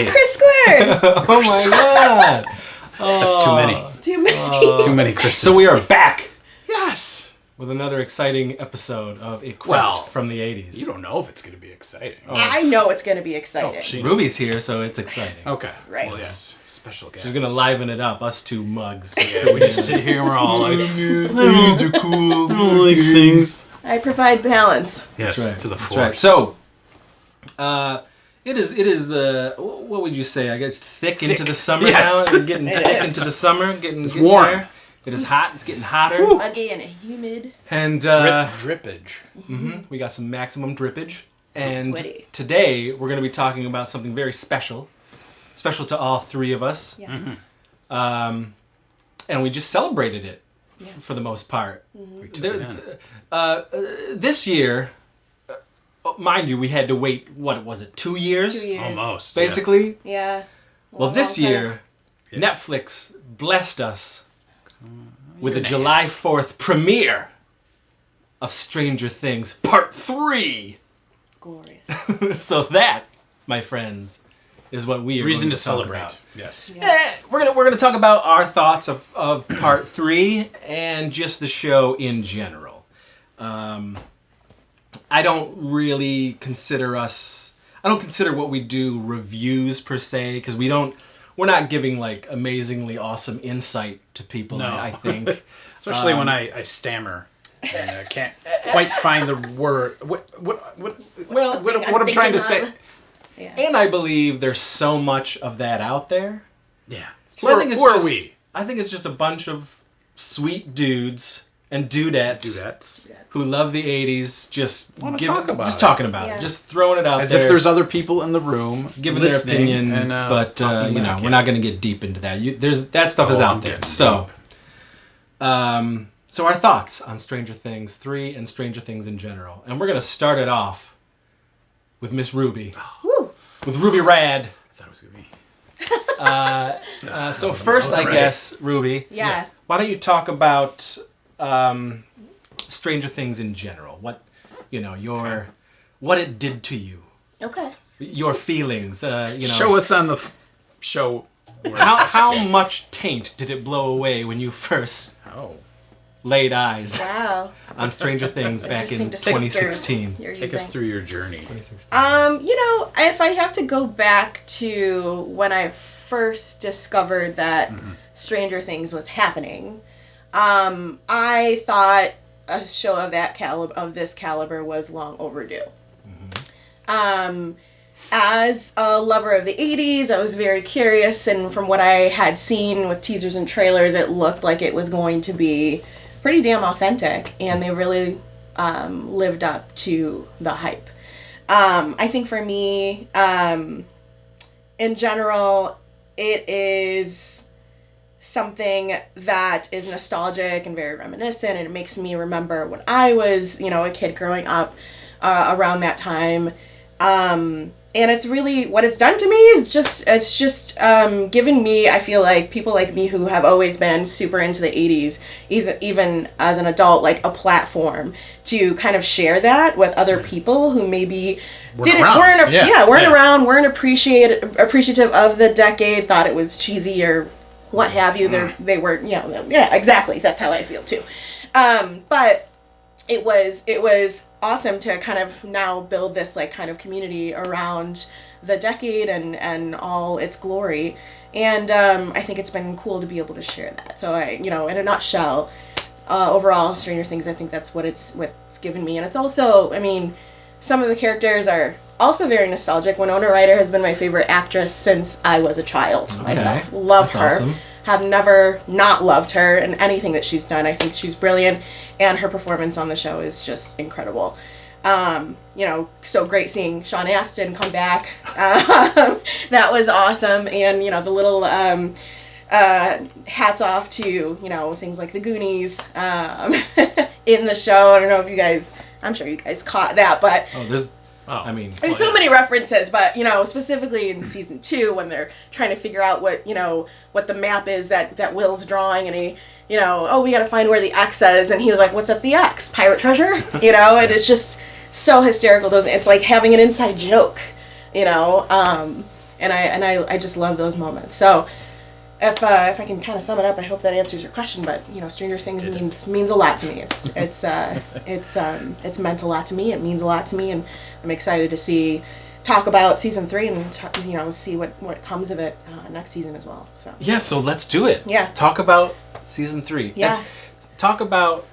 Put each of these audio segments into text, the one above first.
It's Chris Squared. Oh my god. That's too many. Too many. Too many Chris's. So we are back Yes. with another exciting episode of A Crept from the 80's. You don't know if it's going to be exciting. I know it's going to be exciting. Ruby's here, so it's exciting. Okay. Right. Well, yes. Special guest. She's gonna liven it up, us two mugs. Yeah, we just sit here and we're all like, these are cool. I don't like things. I provide balance. Yes, That's right. to the That's force. right. So, it is. What would you say? I guess thick into the summer Yes. now. It's getting thick is. into the summer. Getting warm. there. It is hot. It's getting hotter. Muggy and humid. And Drippage. we got some maximum drippage. And Sweaty. today we're going to be talking about something very special to all three of us. Yes. And we just celebrated it for the most part. We took it in. This year, mind you, we had to wait, what was it, 2 years? 2 years. Almost. Basically. Yeah. Well, this Long time. year, Netflix blessed us with a July 4th premiere of Stranger Things Part 3. Glorious. So that, my friends, is what we are Reason going to talk celebrate. about. Yes. We're gonna talk about our thoughts of Part 3 and just the show in general. I don't really consider what we do reviews per se, because we're not giving like amazingly awesome insight to people. No. I think, Especially when I stammer and can't quite find the word. What I'm trying to say. Yeah. and I believe there's so much of that out there. Yeah. So I think it's who are just, we? I think it's just a bunch of sweet dudes and dudettes Dudettes. who love the 80's, just talk about it. talking about Yeah. it, just throwing it out As there. if there's other people in the room giving listening their opinion, and, but talking you know, back, we're not going to get deep into that. That stuff is Oh, out I'm there. getting So, so our thoughts on Stranger Things 3 and Stranger Things in general, and we're going to start it off with Miss Ruby, Woo. with Ruby Rad. I thought it was going to be. So first, I Right. guess, Ruby, Yeah. why don't you talk about Stranger Things in general? What it did to you, Okay. your feelings. Show us on the show. How much taint did it blow away when you first Oh. laid eyes Wow. on Stranger Things back in Interesting 2016? descriptors you're Take us using. through your journey. If I have to go back to when I first discovered that Stranger Things was happening, I thought a show of this caliber was long overdue. As a lover of the 80's, I was very curious, and from what I had seen with teasers and trailers, it looked like it was going to be pretty damn authentic, and they really lived up to the hype. I think for me, in general, it is something that is nostalgic and very reminiscent, and it makes me remember when I was, a kid growing up around that time. And it's really, what it's done to me is it's just given me, I feel like, people like me who have always been super into the 80's, even as an adult, like a platform to kind of share that with other people who maybe weren't appreciative of the decade, thought it was cheesy or what have you. They were, exactly. That's how I feel too. But it was awesome to kind of now build this like kind of community around the decade and all its glory. And I think it's been cool to be able to share that. So in a nutshell, overall, Stranger Things, I think that's what's given me. And it's also, some of the characters are also very nostalgic. Winona Ryder has been my favorite actress since I was a child myself. Loved her. Awesome. Have never not loved her in anything that she's done. I think she's brilliant, and her performance on the show is just incredible. So great seeing Sean Astin come back. That was awesome, and the little hats off to things like the Goonies in the show. I don't know if you guys, I'm sure you guys caught that, but there's so many references, but specifically in season 2 when they're trying to figure out what the map is that Will's drawing, and he we got to find where the X is, and he was like, what's at the X? Pirate treasure? And it's just so hysterical. It's like having an inside joke, And I just love those moments. So if I can kind of sum it up, I hope that answers your question. But Stranger Things means a lot to me. It's meant a lot to me. It means a lot to me, and I'm excited to talk about season 3 and see what comes of it next season as well. So yeah, so let's do it. Yeah, talk about season 3. Yeah, talk about,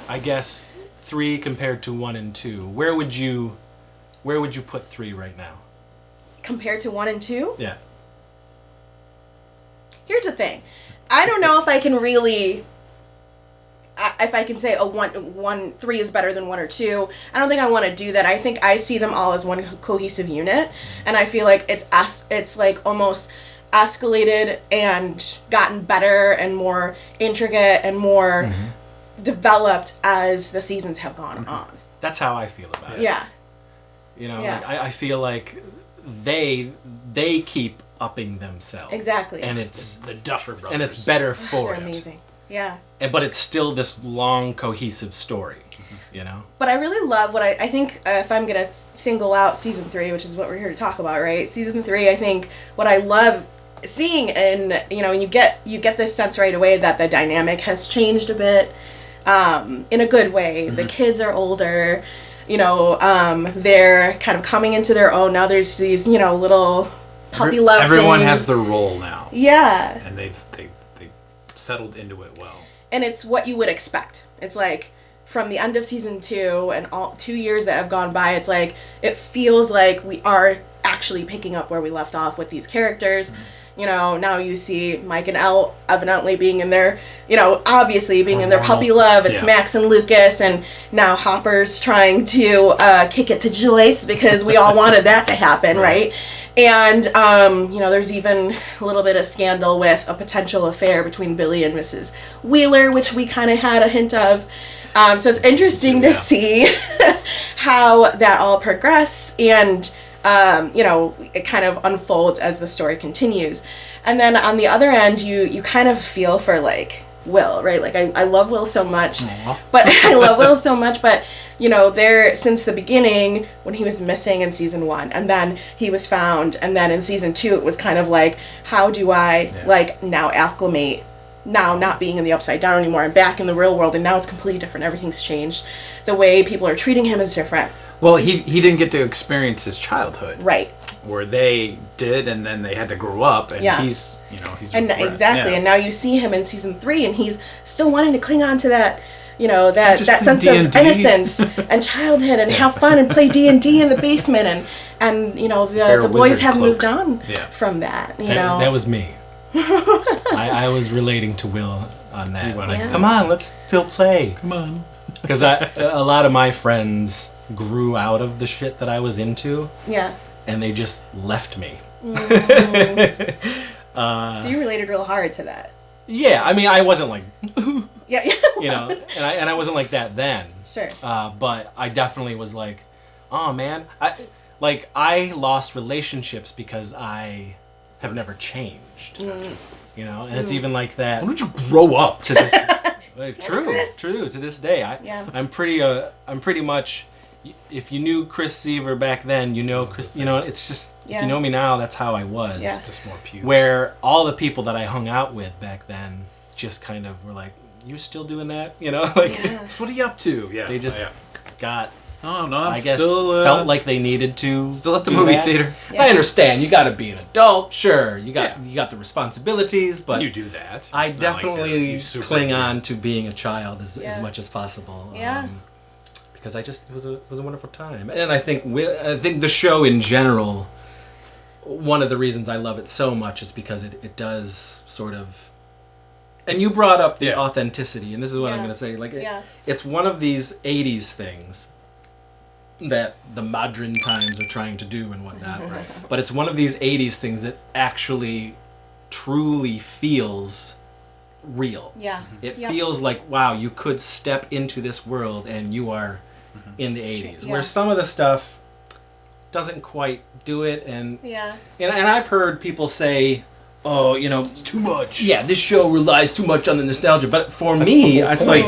I guess, 3 compared to 1 and 2. Where would you put 3 right now? Compared to 1 and 2? Yeah. Here's the thing. I don't know if I can really... if I can say 3 is better than 1 or 2. I don't think I want to do that. I think I see them all as one cohesive unit. And I feel like it's like almost escalated and gotten better and more intricate and more developed as the seasons have gone on. That's how I feel about it. Yeah. Like I feel like they keep upping themselves. Exactly. And it's the Duffer Brothers. And it's better for They're amazing. Yeah. But it's still this long, cohesive story, But I really love what I think, if I'm going to single out season 3, which is what we're here to talk about, right? Season 3, I think what I love seeing, and, and you get this sense right away that the dynamic has changed a bit, in a good way. The kids are older, they're kind of coming into their own. Now there's these, little puppy love Everyone things. has their role now. Yeah. And they've settled into it well. And it's what you would expect. It's like from the end of season 2 and all 2 years that have gone by, it's like it feels like we are actually picking up where we left off with these characters. Now you see Mike and Elle evidently being in their, obviously being in their puppy love. It's Max and Lucas, and now Hopper's trying to kick it to Joyce because we all wanted that to happen, right? And, there's even a little bit of scandal with a potential affair between Billy and Mrs. Wheeler, which we kind of had a hint of. So it's interesting to see how that all progress and... it kind of unfolds as the story continues. And then on the other end, you kind of feel for, like, Will, right? Like, I love Will so much. But there, since the beginning, when he was missing in season 1, and then he was found, and then in season 2, it was kind of like, how do I, now acclimate, now not being in the Upside Down anymore, and back in the real world, and now it's completely different. Everything's changed. The way people are treating him is different. Well, he didn't get to experience his childhood, right? Where they did, and then they had to grow up, and he's and exactly, and now you see him in season 3, and he's still wanting to cling on to that, that sense D&D. of innocence and childhood, and have fun and play D&D in the basement, and the boys have moved on from that. That was me. I was relating to Will on that. Come on, let's still play. Come on. Because a lot of my friends grew out of the shit that I was into. Yeah. And they just left me. So you related real hard to that. Yeah, I mean, I wasn't like... yeah. and I wasn't like that then. Sure. But I definitely was like, oh man. I lost relationships because I have never changed. And it's even like that. Why don't you grow up? To this... True. To this day, I'm pretty much. If you knew Chris Seaver back then, Chris. It's just if you know me now, that's how I was. Yeah. Just more pubes. Where all the people that I hung out with back then just kind of were like, "You still doing that?" What are you up to? Yeah. They just got. Oh no, I guess felt like they needed to still at the movie theater. Yeah. I understand. You got to be an adult. Sure, you got the responsibilities, but you do that. I definitely cling on to being a child as much as possible. Yeah. Because it was a wonderful time, and I think the show in general. One of the reasons I love it so much is because it does sort of. And you brought up the authenticity, and this is what I'm going to say. It's one of these 80's things that the modern times are trying to do and whatnot, right? But it's one of these 80's things that actually truly feels real. Yeah. It feels like, wow, you could step into this world and you are in the 80's. Where some of the stuff doesn't quite do it, and I've heard people say, oh, it's too much. Yeah, this show relies too much on the nostalgia. But for me, it's like...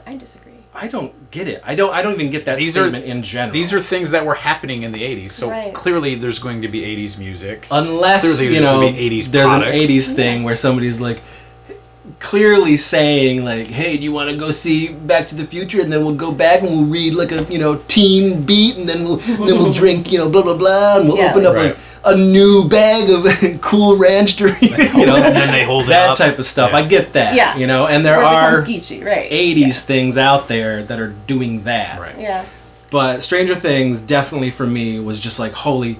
I disagree. I don't get it. I don't even get that statement in general. These are things that were happening in the 80s. So Right. clearly there's going to be 80s music. Unless, Clearly you there's know, going to be 80s there's products. an 80s thing where somebody's like clearly saying like, hey, do you want to go see Back to the Future, and then we'll go back and we'll read like a, you know, teen beat, and then we'll drink, you know, blah blah blah, and we'll open up a new bag of Cool Ranch drink, you know, and then they hold it that up. type of stuff. Yeah. I get that, Yeah. you know, and there Where it are becomes geeky, right. 80s things out there that are doing that. Right. Yeah. But Stranger Things definitely for me was just like, holy,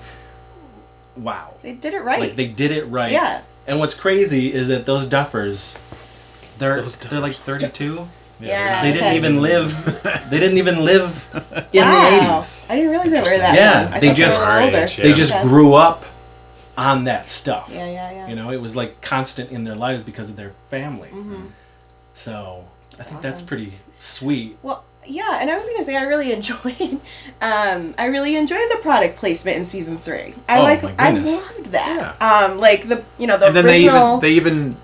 wow. They did it right. Like they did it right. Yeah. And what's crazy is that those Duffers, they're like 32. Yeah. They didn't okay. even live. They didn't even live in Wow. the 80s. I didn't realize they were that Yeah, young. I they thought just- were a little older. Right, yeah. They just Okay. grew up on that stuff. Yeah. You know, it was like constant in their lives because of their family. So I think that's Awesome. pretty sweet. Well, yeah, and I was gonna say I really enjoyed the product placement in season 3. Oh, I my goodness. loved that. Yeah. Like the the And then original. they even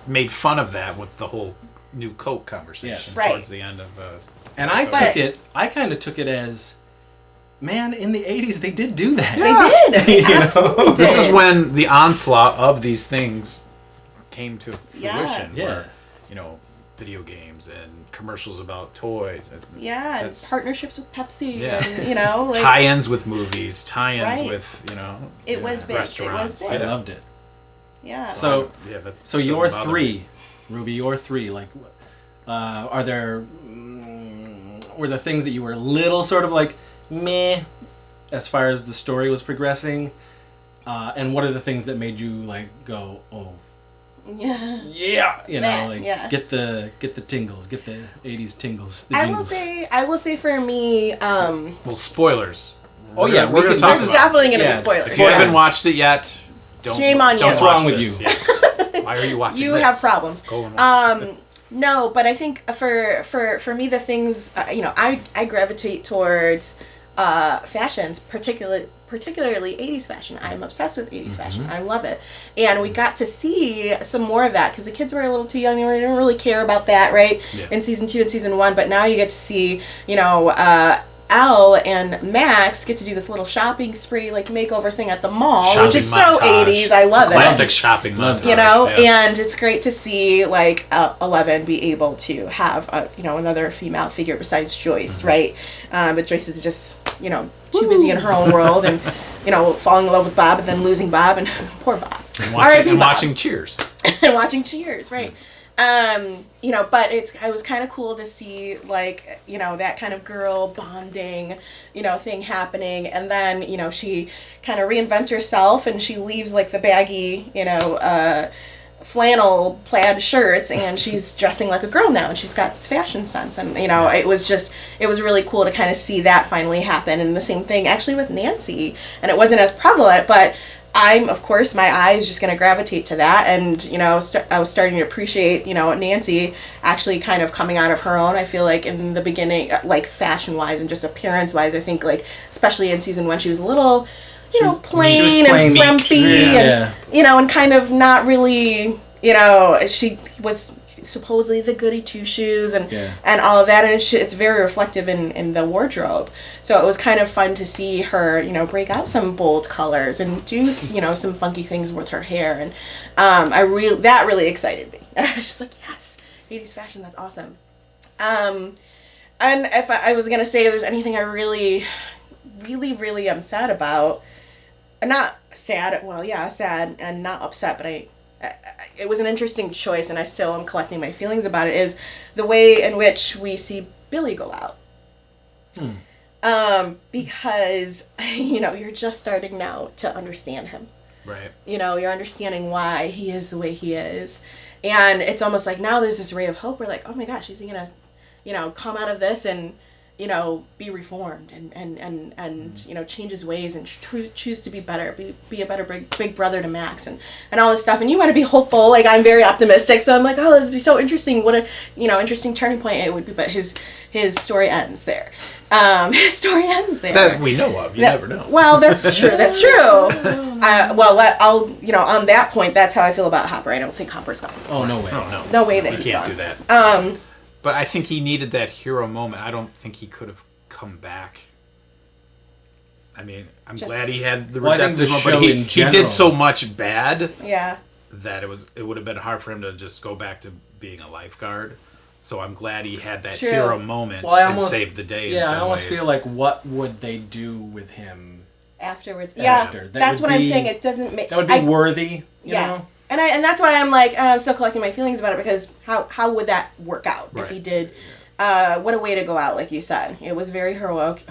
made fun of that with the whole new Coke conversation Yes. Right. towards the end of And I episode. kind of took it as, man, in the 80s they did do that. They did. They You know? absolutely did. This is when the onslaught of these things came to Yeah. fruition. Yeah. Where, you know, video games and commercials about toys. And Yeah, and that's- partnerships with Pepsi, Yeah. and you know, like tie-ins with movies, tie-ins Right. with, you know, It was big. It was restaurants. big. I loved it. yeah. So- yeah, that's So that your doesn't bother me. 3, Ruby, your 3, like, are there, were there things that you were a little sort of like, meh, as far as the story was progressing? And what are the things that made you like go, oh, yeah. yeah, you know, Meh, like yeah. get the tingles, get the 80s tingles, the I jingles. will say for me, Well, spoilers. Oh, yeah, we're gonna can- talk this is about it. definitely gonna Yeah. be spoilers. If you haven't Spoilers. watched it yet, don't. Shame on you. don't What's watch wrong with this. you? Yeah. Why are you watching You this? have problems. Go and watch it. No, but I think for me the things you know I gravitate towards fashions, particularly 80s fashion. I'm obsessed with 80s fashion. I love it. And we got to see some more of that because the kids were a little too young. They didn't really care about that, right? Yeah. In season 2 and season 1, but now you get to see, you know, Elle and Max get to do this little shopping spree, like makeover thing at the mall, which is so Shopping montage. 80s. I love Classic it. shopping montage. You know, yeah. and it's great to see like 11 be able to have you know, another female figure besides Joyce, right? But Joyce is just, you know, too busy in her own world and, you know, falling in love with Bob and then losing Bob, and poor Bob. And R.I.P. Bob. watching Cheers. And watching Cheers, right? You know, but it was kind of cool to see, like, you know, that kind of girl bonding, you know, thing happening, and then, you know, she kind of reinvents herself and she leaves like the baggy, you know, flannel plaid shirts, and she's dressing like a girl now, and she's got this fashion sense, and you know, it was really cool to kind of see that finally happen. And the same thing actually with Nancy, and it wasn't as prevalent, but I'm, of course, my eye is just going to gravitate to that. And, you know, I was starting to appreciate, you know, Nancy actually kind of coming out of her own. I feel like in the beginning, like fashion-wise and just appearance-wise, I think, like, especially in season 1, she was a little, you know, plain and meek. frumpy Yeah. and, you know, and kind of not really, you know, she was supposedly the goody two-shoes and all of that, and it's very reflective in the wardrobe. So it was kind of fun to see her, you know, break out some bold colors and do, you know, some funky things with her hair, and that really excited me. I was just like, yes, 80s fashion, that's awesome. And if I was gonna say if there's anything I really am sad about, not sad, well, yeah, sad and not upset, but it was an interesting choice, and I still am collecting my feelings about it, is the way in which we see Billy go out. Because, you know, you're just starting now to understand him. Right. You know, you're understanding why he is the way he is. And it's almost like now there's this ray of hope. We're like, oh my gosh, is he going to, you know, come out of this and, you know, be reformed and you know, change his ways and choose to be better, be a better big brother to Max and all this stuff. And you want to be hopeful. Like, I'm very optimistic. So I'm like, oh, this would be so interesting. What a, you know, interesting turning point it would be. But his story ends there. His story ends there. That we know of. You never know. Well, that's true. That's true. I'll, you know, on that point, that's how I feel about Hopper. I don't think Hopper's gone. Oh, no way. Oh, no. No way that You he's can't gone. do that. But I think he needed that hero moment. I don't think he could have come back. I mean, I'm glad he had the redemptive moment, but he did so much bad that it would have been hard for him to just go back to being a lifeguard. So I'm glad he had that hero moment and saved the day. Yeah, I almost feel like what would they do with him afterwards? Yeah, that's what I'm saying. It doesn't make that would be worthy. You know? And that's why I'm like I'm still collecting my feelings about it, because how would that work out if he did? What a way to go out, like you said. It was very heroic,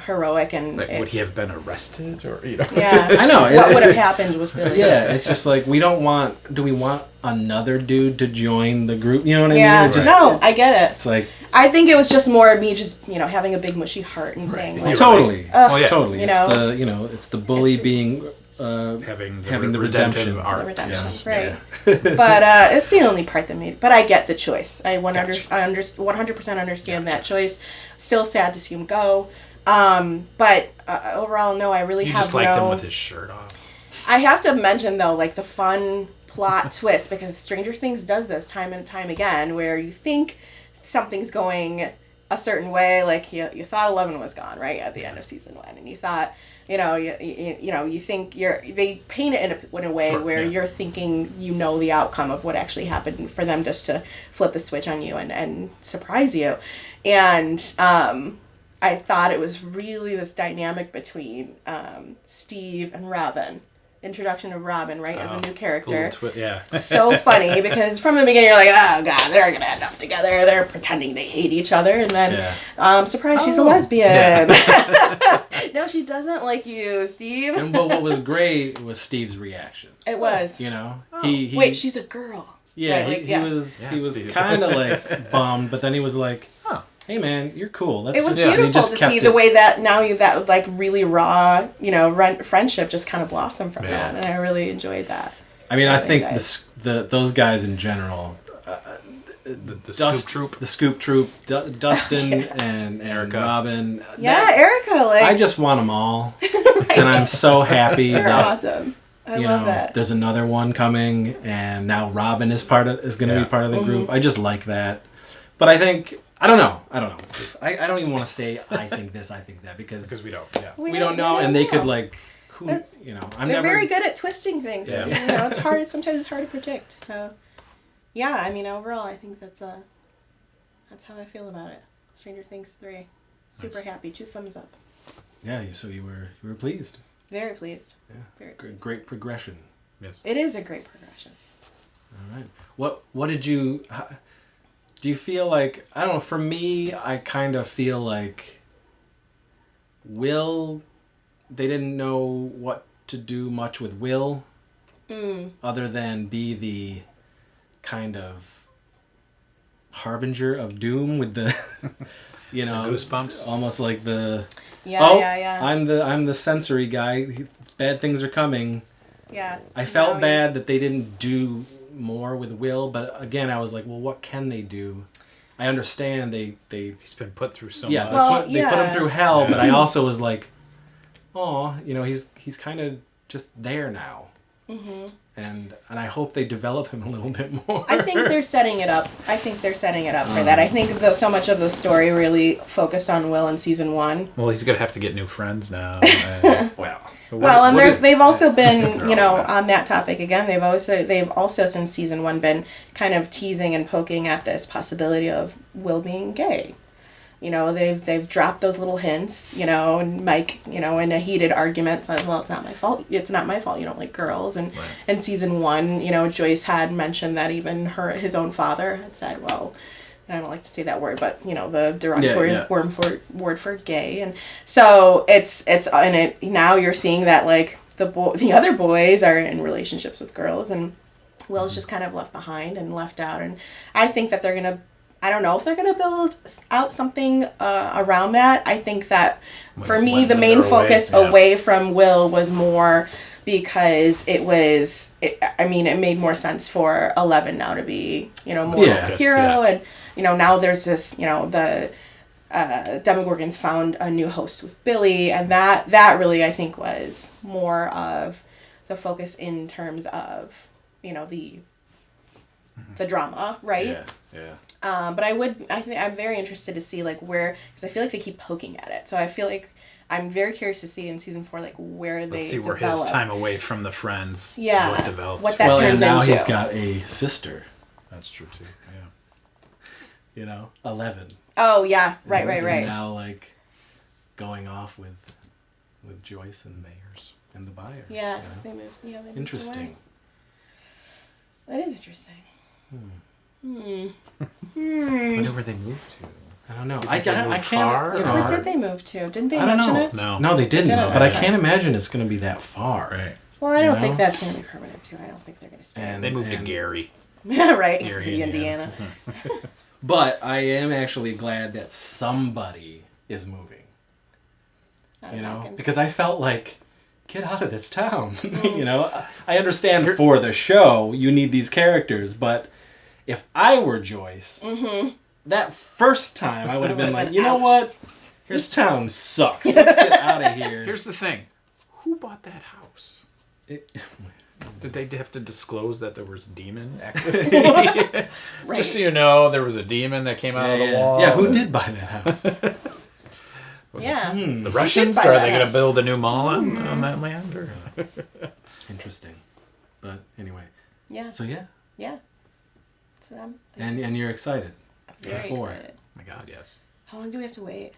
and would he have been arrested, or Yeah, I know what would have happened with Billy? Yeah, it's just like we don't want. Do we want another dude to join the group? You know what I mean? Yeah, no, I get it. It's like I think it was just more me just having a big mushy heart and saying like, totally, totally. It's the bully being. Having the redemption arc. The redemption, right. But it's the only part that made. But I get the choice. I 100% understand that choice. Still sad to see him go. But overall, no, I really have no... You just liked him with his shirt off. I have to mention, though, like the fun plot twist, because Stranger Things does this time and time again, where you think something's going a certain way, like you thought 11 was gone, right, at the end of season 1, and you thought... you think they paint it in a way where you're thinking the outcome of what actually happened, for them just to flip the switch on you and surprise you. And I thought it was really this dynamic between Steve and Robin. Introduction of Robin, right, as a new character. So funny, because from the beginning you're like, oh god, they're gonna end up together, they're pretending they hate each other, and then surprise, she's a lesbian. No, she doesn't like you, Steve. And what was great was Steve's reaction. It was. He wait, she's a girl. Yeah, right? he was kind of like bummed, but then he was like, hey man, you're cool. It was beautiful to see the way that that like really raw, friendship just kind of blossomed from that, and I really enjoyed that. I mean, I think those guys in general, the Scoop Troop, Dustin and Erica, Robin. Yeah, Erica. Like I just want them all, and I'm so happy. They're awesome. I love that. There's another one coming, and now Robin is going to be part of the group. I just like that, but I think. I don't know. I don't even want to say I think this, I think that, because we don't. Yeah. We don't know, and they could like, they're very good at twisting things. Yeah. It's hard. Sometimes it's hard to predict. So, yeah. I mean, overall, I think that's how I feel about it. Stranger Things 3, super happy. 2 thumbs up. Yeah. So you were pleased. Very pleased. Yeah. Very pleased. Great progression. Yes. It is a great progression. All right. What did you? Do you feel like, I don't know, for me, I kind of feel like Will, they didn't know what to do much with Will, other than be the kind of harbinger of doom with the, the goosebumps. Almost like the, yeah. I'm the sensory guy, bad things are coming. Yeah. I felt bad that they didn't do more with Will, but again I was like, well, what can they do? I understand he's been put through so much. They put him through hell, but I also was like, he's kind of just there now. And I hope they develop him a little bit more. I think they're setting it up. for that. I think though so much of the story really focused on Will in season 1. Well, he's gonna have to get new friends now. They've also been, on that topic again. They've also since season 1 been kind of teasing and poking at this possibility of Will being gay. They've dropped those little hints, and Mike, in a heated argument says, well, it's not my fault. It's not my fault you don't like girls. And in season 1, Joyce had mentioned that even his own father had said, well, I don't like to say that word, but the derogatory word for gay, and so it's now you're seeing that like the other boys are in relationships with girls, and Will's just kind of left behind and left out, and I think that I don't know if they're gonna build out something around that. I think that for me the main focus away from Will was more because it made more sense for 11 now to be more of a hero and. Now there's this, the Demogorgons found a new host with Billy, and that really, I think, was more of the focus in terms of, the the drama, right? Yeah. But I'm very interested to see like where, because I feel like they keep poking at it. So I feel like I'm very curious to see in season 4 like where they where his time away from the friends what develops. What that turns and now into. He's got a sister. That's true too. Yeah. 11. Oh yeah, right. He's now like going off with Joyce and Mayers and the Byers. Yeah, they moved. Yeah, they moved interesting. Away. That is interesting. Whenever they moved to. I don't know. I can't. Far, where did they move to? Didn't they mention it? No, they didn't. But I can't imagine it's going to be that far. Right. Well, I don't think that's going to be permanent too. I don't think they're going to stay. And they moved to Gary. Yeah, right. Gary, Indiana. But I am actually glad that somebody is moving. Because I felt like, get out of this town. I understand for the show you need these characters, but if I were Joyce, that first time I would have been like, you know what? This town sucks. Let's get out of here. Here's the thing. Who bought that house? Did they have to disclose that there was demon activity? Right. Just so you know, there was a demon that came out of the wall. Yeah, who did buy that house? The Russians? Or are they going to build a new mall on that land? Or? Interesting. But anyway. Yeah. So yeah. Yeah. So and you're excited. Very excited. Oh my God, yes. How long do we have to wait?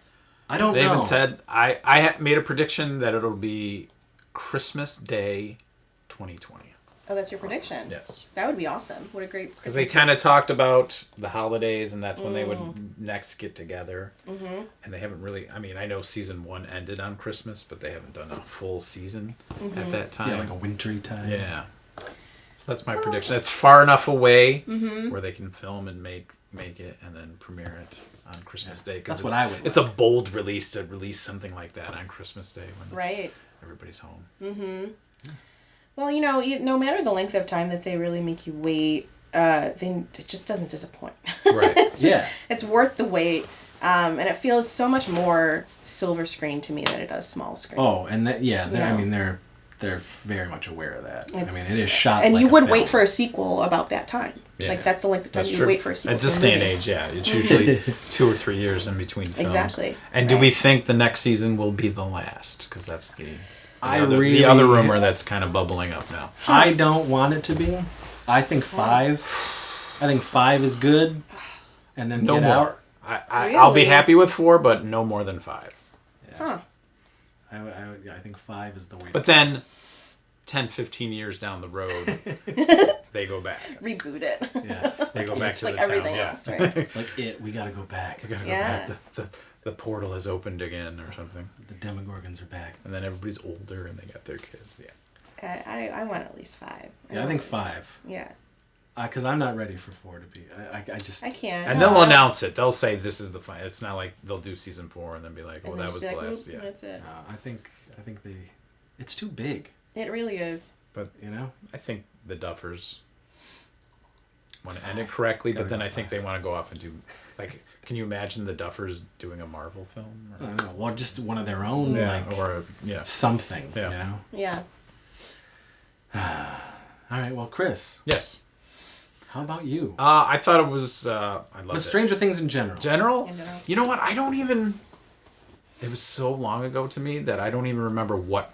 I don't know. They even said, I made a prediction that it'll be Christmas Day 2020. Oh, that's your prediction? Yes. That would be awesome. What a great... Because they kind of talked about the holidays, and that's when they would next get together. Mm-hmm. And they haven't really... I mean, I know season 1 ended on Christmas, but they haven't done a full season at that time. Yeah, like a wintry time. Yeah. So that's my prediction. It's far enough away where they can film and make it and then premiere it on Christmas Day. That's what I would like. It's a bold release to release something like that on Christmas Day when everybody's home. Mm-hmm. Well, no matter the length of time that they really make you wait, it just doesn't disappoint. Right. It's worth the wait. And it feels so much more silver screen to me than it does small screen. Oh, and they're very much aware of that. It is shot and like you would film. wait for a sequel about that time. Yeah. Like, that's the length of time you wait for a sequel. At this day and age, it's usually 2 or 3 years in between films. Exactly. And do we think the next season will be the last? Because that's the the other rumor that's kind of bubbling up now. I don't want it to be. I think 5. I think 5 is good. And then no get more. out. I'll be happy with 4, but no more than 5. Yeah. Huh. I think 5 is the way. But then 10, 15 years down the road, they go back. Reboot it. Yeah. They go back to like the everything town. else, right? Like we gotta go back. We gotta go back. The portal has opened again or something. The Demogorgons are back. And then everybody's older and they got their kids. Yeah. I want at least 5. I think 5. Yeah. Because I'm not ready for 4 to be. I can't. And they'll announce it. They'll say this is the final. It's not like they'll do season 4 and then be like, well, that was the last. Yeah. That's it. I think it's too big. It really is. But I think the Duffers want to end it correctly, but then I think they want to go off and do like. Can you imagine the Duffers doing a Marvel film? I don't know. Well, just one of their own, something. Yeah. Yeah. All right. Well, Chris. Yes. How about you? I thought it was. I love But Stranger Things in general. General? You know what? I don't even. It was so long ago to me that I don't even remember what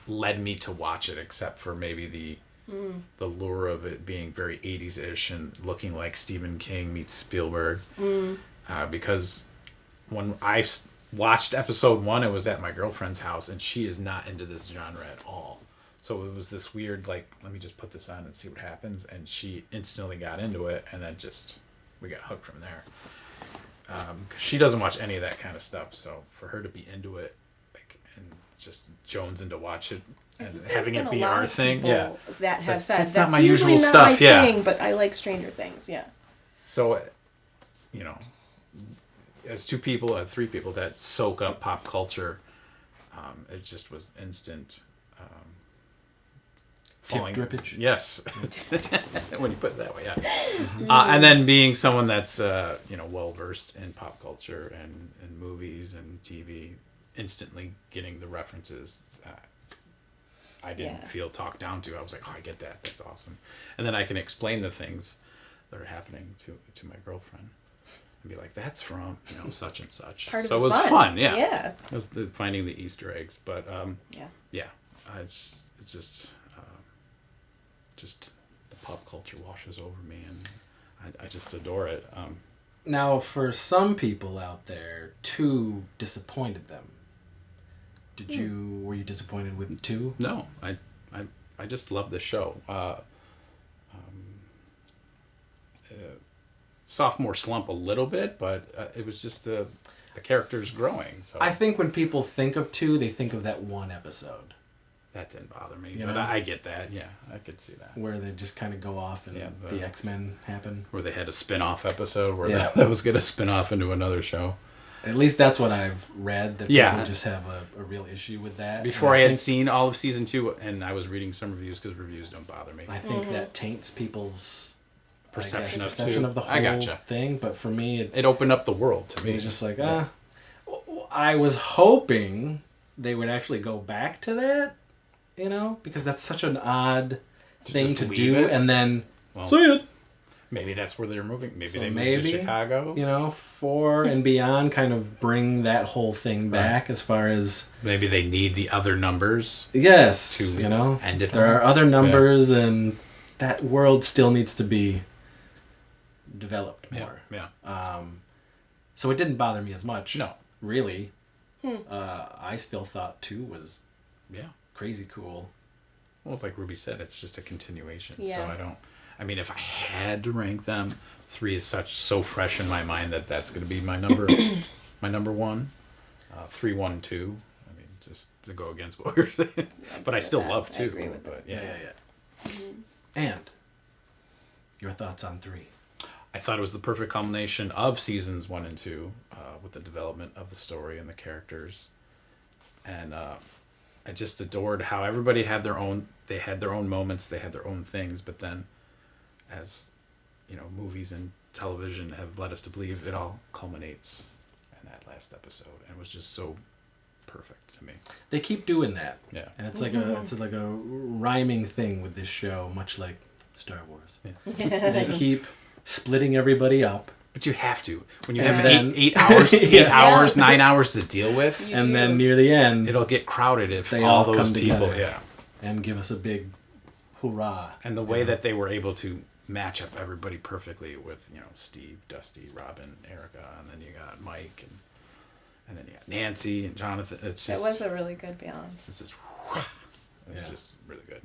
led me to watch it, except for maybe the lure of it being very 80s-ish and looking like Stephen King meets Spielberg. Because when I watched episode 1, it was at my girlfriend's house, and she is not into this genre at all. So it was this weird, like, let me just put this on and see what happens. And she instantly got into it, and then we got hooked from there. 'Cause she doesn't watch any of that kind of stuff. So for her to be into it, like, and just Jones into watch it, and having it be our thing, that have said that's not my usual stuff. Thing, but I like Stranger Things. Yeah. So, as 3 people that soak up pop culture, it just was instant. Tip drippage. Yes, when you put it that way, yeah. And then being someone that's well versed in pop culture and movies and TV, instantly getting the references. I didn't feel talked down to. I was like, oh, I get that. That's awesome. And then I can explain the things that are happening to my girlfriend. And be like, that's from, such and such. Part of so it was fun. fun, yeah. Yeah. It was finding the Easter eggs. But, it's just the pop culture washes over me, and I just adore it. Now, for some people out there, 2 disappointed them. Were you disappointed with 2? No, I just love the show. Sophomore slump a little bit, but it was just the characters growing. So I think when people think of 2, they think of that one episode. That didn't bother me, but I get that. Yeah, I could see that. Where they just kind of go off and the X-Men happen. Where they had a spin-off episode where that was going to spin off into another show. At least that's what I've read, that people just have a real issue with that. Before I had seen all of season 2, and I was reading some reviews, because reviews don't bother me. I think that taints people's perception of the whole thing, but for me... It opened up the world to me. It was just like, I was hoping they would actually go back to that, because that's such an odd thing to do, and then... see it! Maybe that's where they're moving. Maybe they moved to Chicago. 4 and beyond kind of bring that whole thing back as far as... Maybe they need the other numbers. Yes, to end it. There are other numbers, and that world still needs to be developed more. Yeah. So it didn't bother me as much. No. Really. I still thought 2 was crazy cool. Well, like Ruby said, it's just a continuation. Yeah. So if I had to rank them, 3 is so fresh in my mind that's going to be my number my number 1. 3, 1, 2. Just to go against what we were saying. But I still love 2. I agree with that. Yeah. And your thoughts on 3? I thought it was the perfect culmination of seasons 1 and 2, with the development of the story and the characters. And I just adored how everybody had their own moments, they had their own things, but then as movies and television have led us to believe, it all culminates in that last episode, and it was just so perfect to me. They keep doing that. Yeah. And it's like a rhyming thing with this show, much like Star Wars. Yeah. They keep splitting everybody up. But you have to. When you have 8 hours, 9 hours to deal with. And then near the end, it'll get crowded if they all all those come people together and give us a big hoorah. And the way that they were able to match up everybody perfectly with, Steve, Dusty, Robin, Erica, and then you got Mike, and then you got Nancy and Jonathan. It was a really good balance. It's just, just really good.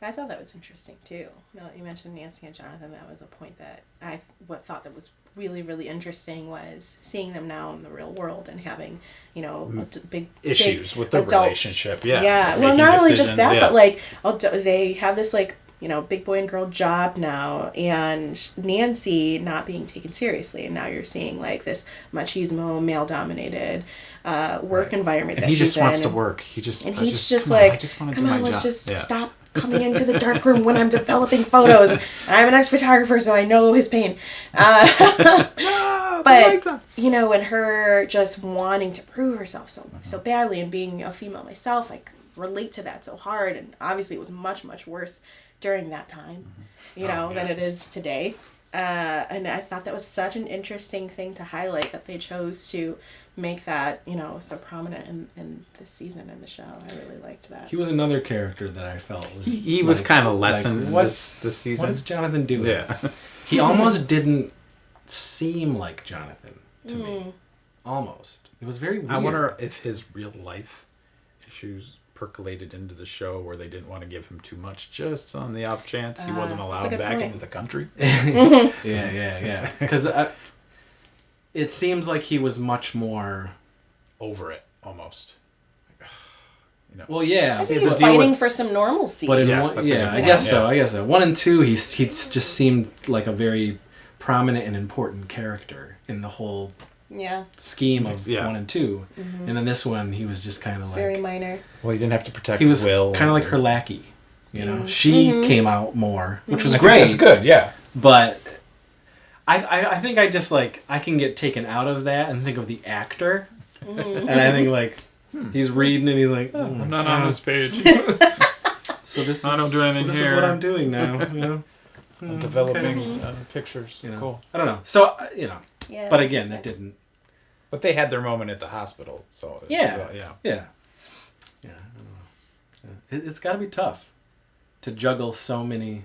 I thought that was interesting too. Now that you mentioned Nancy and Jonathan, that was a point that I thought that was really, really interesting, was seeing them now in the real world and having, big issues with their relationship. Yeah. Yeah. Well, not only just that, but they have this big boy and girl job now, and Nancy not being taken seriously, and now you're seeing this machismo, male dominated work environment that he she's just wants in. to work. He's just come on, let's just stop coming into the dark room when I'm developing photos. I'm an ex-photographer, so I know his pain. But and her just wanting to prove herself so badly, and being a female myself, I could relate to that so hard. And obviously, it was much, much worse during that time, than it is today. And I thought that was such an interesting thing to highlight, that they chose to make that, so prominent in this season in the show. I really liked that. He was another character that I felt was... He was kind of lessened this season. What is Jonathan doing? Yeah. He almost didn't seem like Jonathan to me. Almost. It was very weird. I wonder if his real life issues percolated into the show, where they didn't want to give him too much, just on the off chance he wasn't allowed back into the country. Yeah. Because it seems like he was much more over it, almost. Well, yeah. I think he was fighting for some normalcy. But I guess so. 1 and 2, he just seemed like a very prominent and important character in the whole scheme of 1 and 2. Mm-hmm. And then this one, he was just kind of very minor. Well, he didn't have to protect Will. He was kind of like her lackey. She came out more, which was great. That's good, yeah. But I think I just I can get taken out of that and think of the actor. And I think he's reading and he's like, I'm not on this page. So this I don't do anything this here. is what I'm doing now. developing pictures. You know, cool. I don't know. So Yeah, but again, that didn't. But they had their moment at the hospital, so Yeah. I don't know. It's got to be tough to juggle so many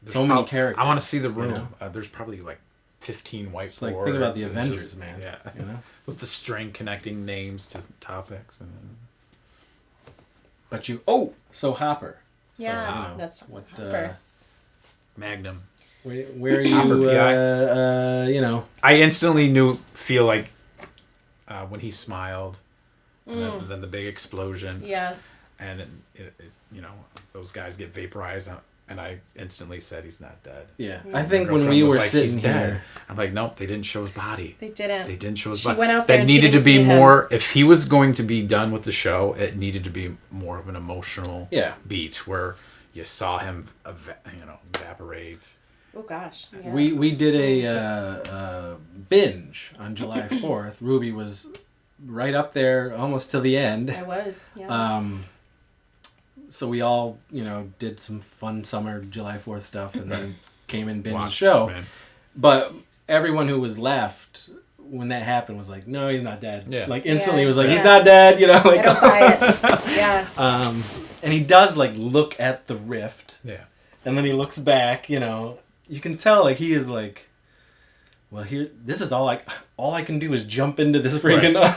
characters. I want to see the room. You know? There's probably like 15 whiteboards. It's like think about the Avengers, man. Yeah, you know, with the string connecting names to topics and. But so Hopper. Yeah, that's what. Hopper. Magnum. Where are you? You know, I instantly feel like when he smiled, and then the big explosion. Yes. And it those guys get vaporized, and I instantly said he's not dead. Yeah, I think when we were sitting he's here, dead. I'm like, nope, they didn't show his body. They didn't. They didn't show his She body. went out there that and she needed to didn't be see more. him. If he was going to be done with the show, it needed to be more of an emotional beat where you saw him, evaporate. Oh gosh. Yeah. We did a binge on July 4th. Ruby was right up there, almost to the end. I was. Yeah. So we all, did some fun summer July 4th stuff, and then came and binged the show. Man. But everyone who was left when that happened was like, "No, he's not dead." Yeah. Like instantly, was like, "He's not dead." Like. I don't buy it. Yeah. And he does like look at the rift. Yeah. And then he looks back. You can tell like he is like, well, this is all I can do is jump into this freaking, I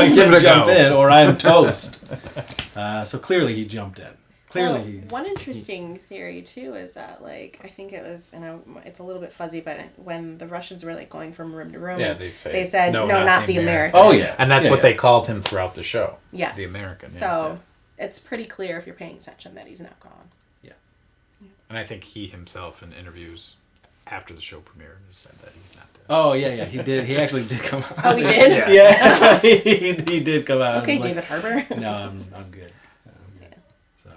can jump in or I'm toast. So clearly he jumped in. One interesting theory too is that I think it was, it's a little bit fuzzy, but when the Russians were going from room to room, they said no, not the American. Oh yeah, and that's what they called him throughout the show. Yes, the American. Yeah. So it's pretty clear if you're paying attention that he's not gone. Yeah. And I think he himself in interviews after the show premiered said that he's not dead. Oh yeah, he did. He actually did come out. Oh, he did. Yeah, he did come out. Okay, David Harbour. No, I'm good. So,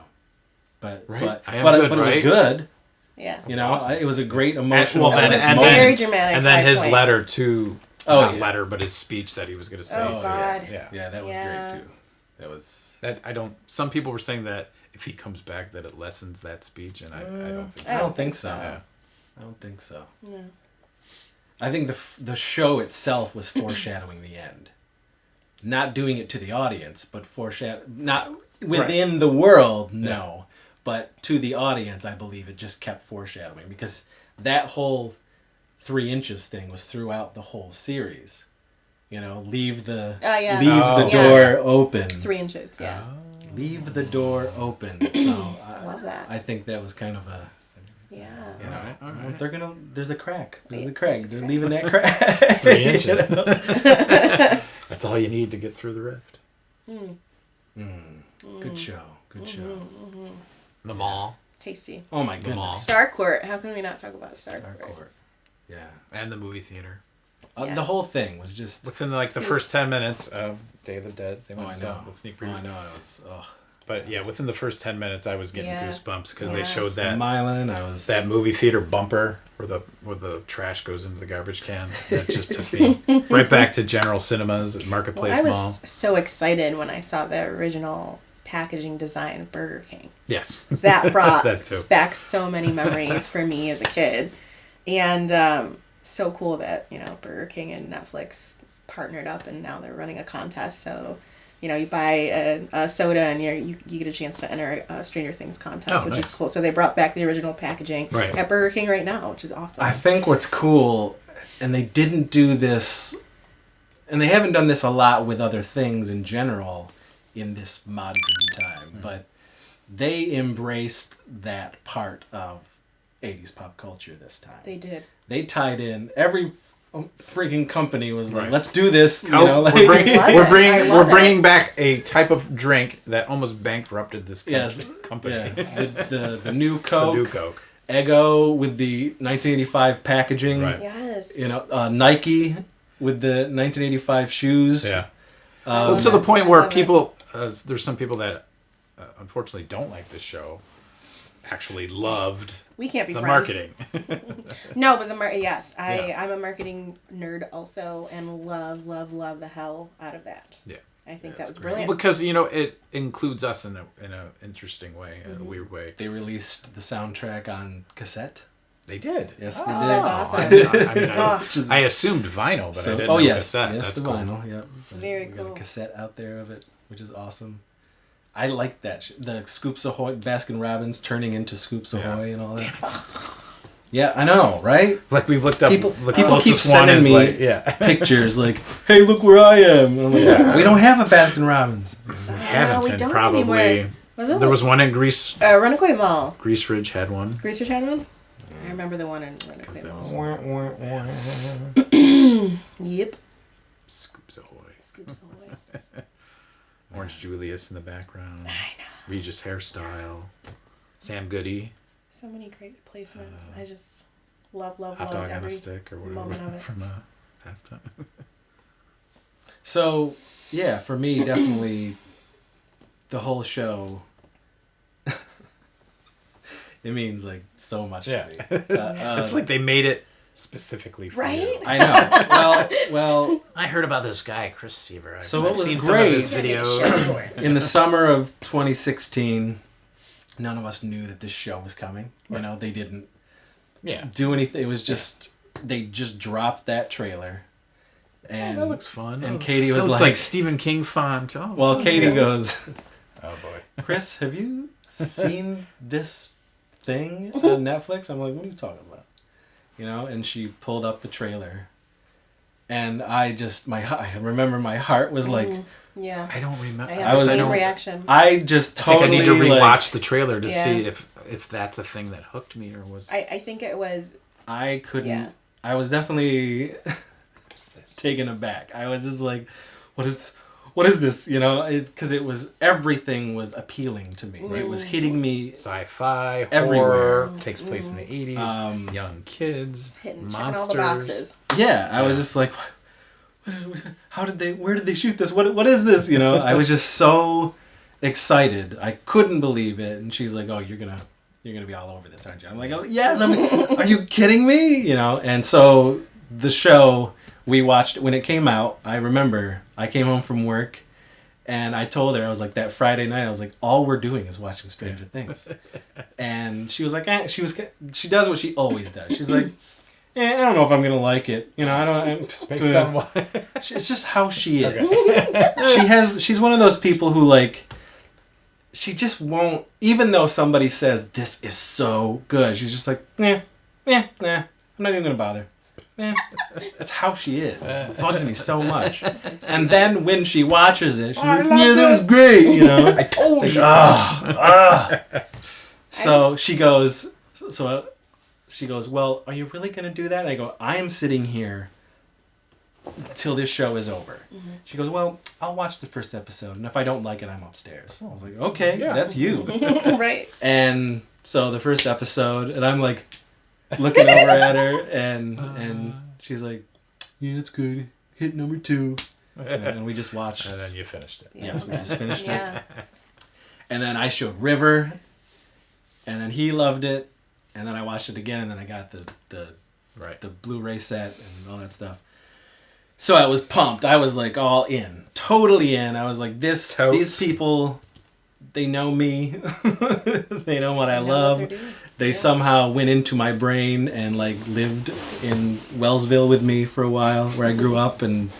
but right? But it was good. Yeah. Awesome. It was a great emotional. Very dramatic. And then his letter to letter, but his speech that he was going to say. Oh God. Yeah, that was great too. That was. Some people were saying that if he comes back, that it lessens that speech, and I don't think so. I don't think so. Yeah. I don't think so. Yeah. I think the show itself was foreshadowing the end. Not doing it to the audience, but not within the world, no. But to the audience, I believe it just kept foreshadowing because that whole 3 inches thing was throughout the whole series. Leave the door open. 3 inches, yeah. Leave the door open. So I love that. I think that was kind of a. Yeah. All right. There's a crack. They're leaving that crack. 3 inches. That's all you need to get through the rift. Good show. Good show. Mm-hmm. The mall. Tasty. Oh my goodness. Starcourt. How can we not talk about Starcourt? Yeah. And the movie theater. The whole thing was just within the first 10 minutes of Day of the Dead. They went the sneak preview. I know it was. But yeah, within the first 10 minutes, I was getting goosebumps because they showed that that movie theater bumper where the trash goes into the garbage can. That just took me right back to General Cinemas at Marketplace Mall. I was so excited when I saw the original packaging design of Burger King. Yes, that brought back so many memories for me as a kid, and so cool that Burger King and Netflix partnered up, and now they're running a contest. So. You buy a soda and you get a chance to enter a Stranger Things contest, which is cool. So they brought back the original packaging at Burger King right now, which is awesome. I think what's cool, and they didn't do this, and they haven't done this a lot with other things in general in this modern time, but they embraced that part of 80s pop culture this time. They did. They tied in every freaking company was like, let's do this. We're bringing back a type of drink that almost bankrupted this company. Yeah. The new Coke. The new Coke. Eggo with the 1985 packaging. Right. Yes. Nike with the 1985 shoes. Yeah. To the point where people, there's some people that unfortunately don't like this show. Actually loved. We can't be the friends. Marketing. No, but I'm a marketing nerd also, and love the hell out of that. Yeah, I think that was brilliant because it includes us in a interesting way, in a weird way. They released the soundtrack on cassette. They did. Yes, they did. That's awesome. I assumed vinyl, but I didn't know cassette. Yes, that's the cool. vinyl. Yep. Very We cool. got a cassette out there of it, which is awesome. I like that. The Scoops Ahoy, Baskin Robbins turning into Scoops Ahoy and all that. Yeah, I know, right? Like we've looked up. People keep keep sending me pictures like, "Hey, look where I am." I'm like, we don't have a Baskin Robbins. We haven't. we And don't probably. anymore. There was one in Greece. Runaway Mall. Grease Ridge had one. Grease Ridge had one? I remember the one in Runaway Mall. Yep. Scoops Ahoy. Scoops Ahoy. Orange Julius in the background. I know. Regis hairstyle. Sam Goody. So many great placements. I just love Hot dog on a every stick or moment of whatever it. from Fast Time. So, yeah, for me, definitely the whole show. It means like so much to me. It's like they made it specifically for you. I know. Well, I heard about this guy, Chris Seaver. So what was great videos. In the summer of 2016, none of us knew that this show was coming. Right. You know, they didn't do anything. It was just they just dropped that trailer. And that looks fun. And Katie was like Stephen King font. Oh, well, Katie goes, "Oh boy, Chris, have you seen this thing on Netflix?" I'm like, "What are you talking about?" You know, and she pulled up the trailer, and I remember my heart was like, yeah, I don't remember. I had the same reaction. I just totally I think I need to rewatch the trailer to see if that's a thing that hooked me or was. I think it was. I couldn't. Yeah. I was definitely taken aback. I was just like, "What is this? What is this?" You know, because everything was appealing to me. It was hitting me. Sci-fi, everywhere. Horror, takes place in the 80s. Young kids, checking monsters. all the boxes. Yeah, I was just like, where did they shoot this? What is this? You know, I was just so excited. I couldn't believe it. And she's like, "Oh, you're gonna be all over this, aren't you?" I'm like, "Oh, yes." Are you kidding me? You know, and so the show we watched when it came out. I remember I came home from work, and I told her, I was like, that Friday night, I was like, all we're doing is watching Stranger Things, and she was like, she does what she always does. She's like, I don't know if I'm gonna like it. You know, I don't. Based on what? It's just how she is. She's one of those people who like. She just won't, even though somebody says this is so good, she's just like, nah, I'm not even gonna bother. That's how she is. It bugs me so much. And then when she watches it, she's like, "Yeah, that was great," you know. I told you. So she goes, "Well, are you really gonna do that?" And I go, "I am sitting here till this show is over." Mm-hmm. She goes, "Well, I'll watch the first episode, and if I don't like it, I'm upstairs." I was like, "Okay, that's you." Right. And so the first episode, and I'm like looking over at her, and she's like, "Yeah, it's good. Hit number 2." And we just watched. And then you finished it. Yes, we just finished it. And then I showed River, and then he loved it, and then I watched it again, and then I got the Blu-ray set and all that stuff. So I was pumped. I was like all in, totally in. I was like, these people, they know me. They know what I love. They somehow went into my brain and like lived in Wellsville with me for a while, where I grew up, and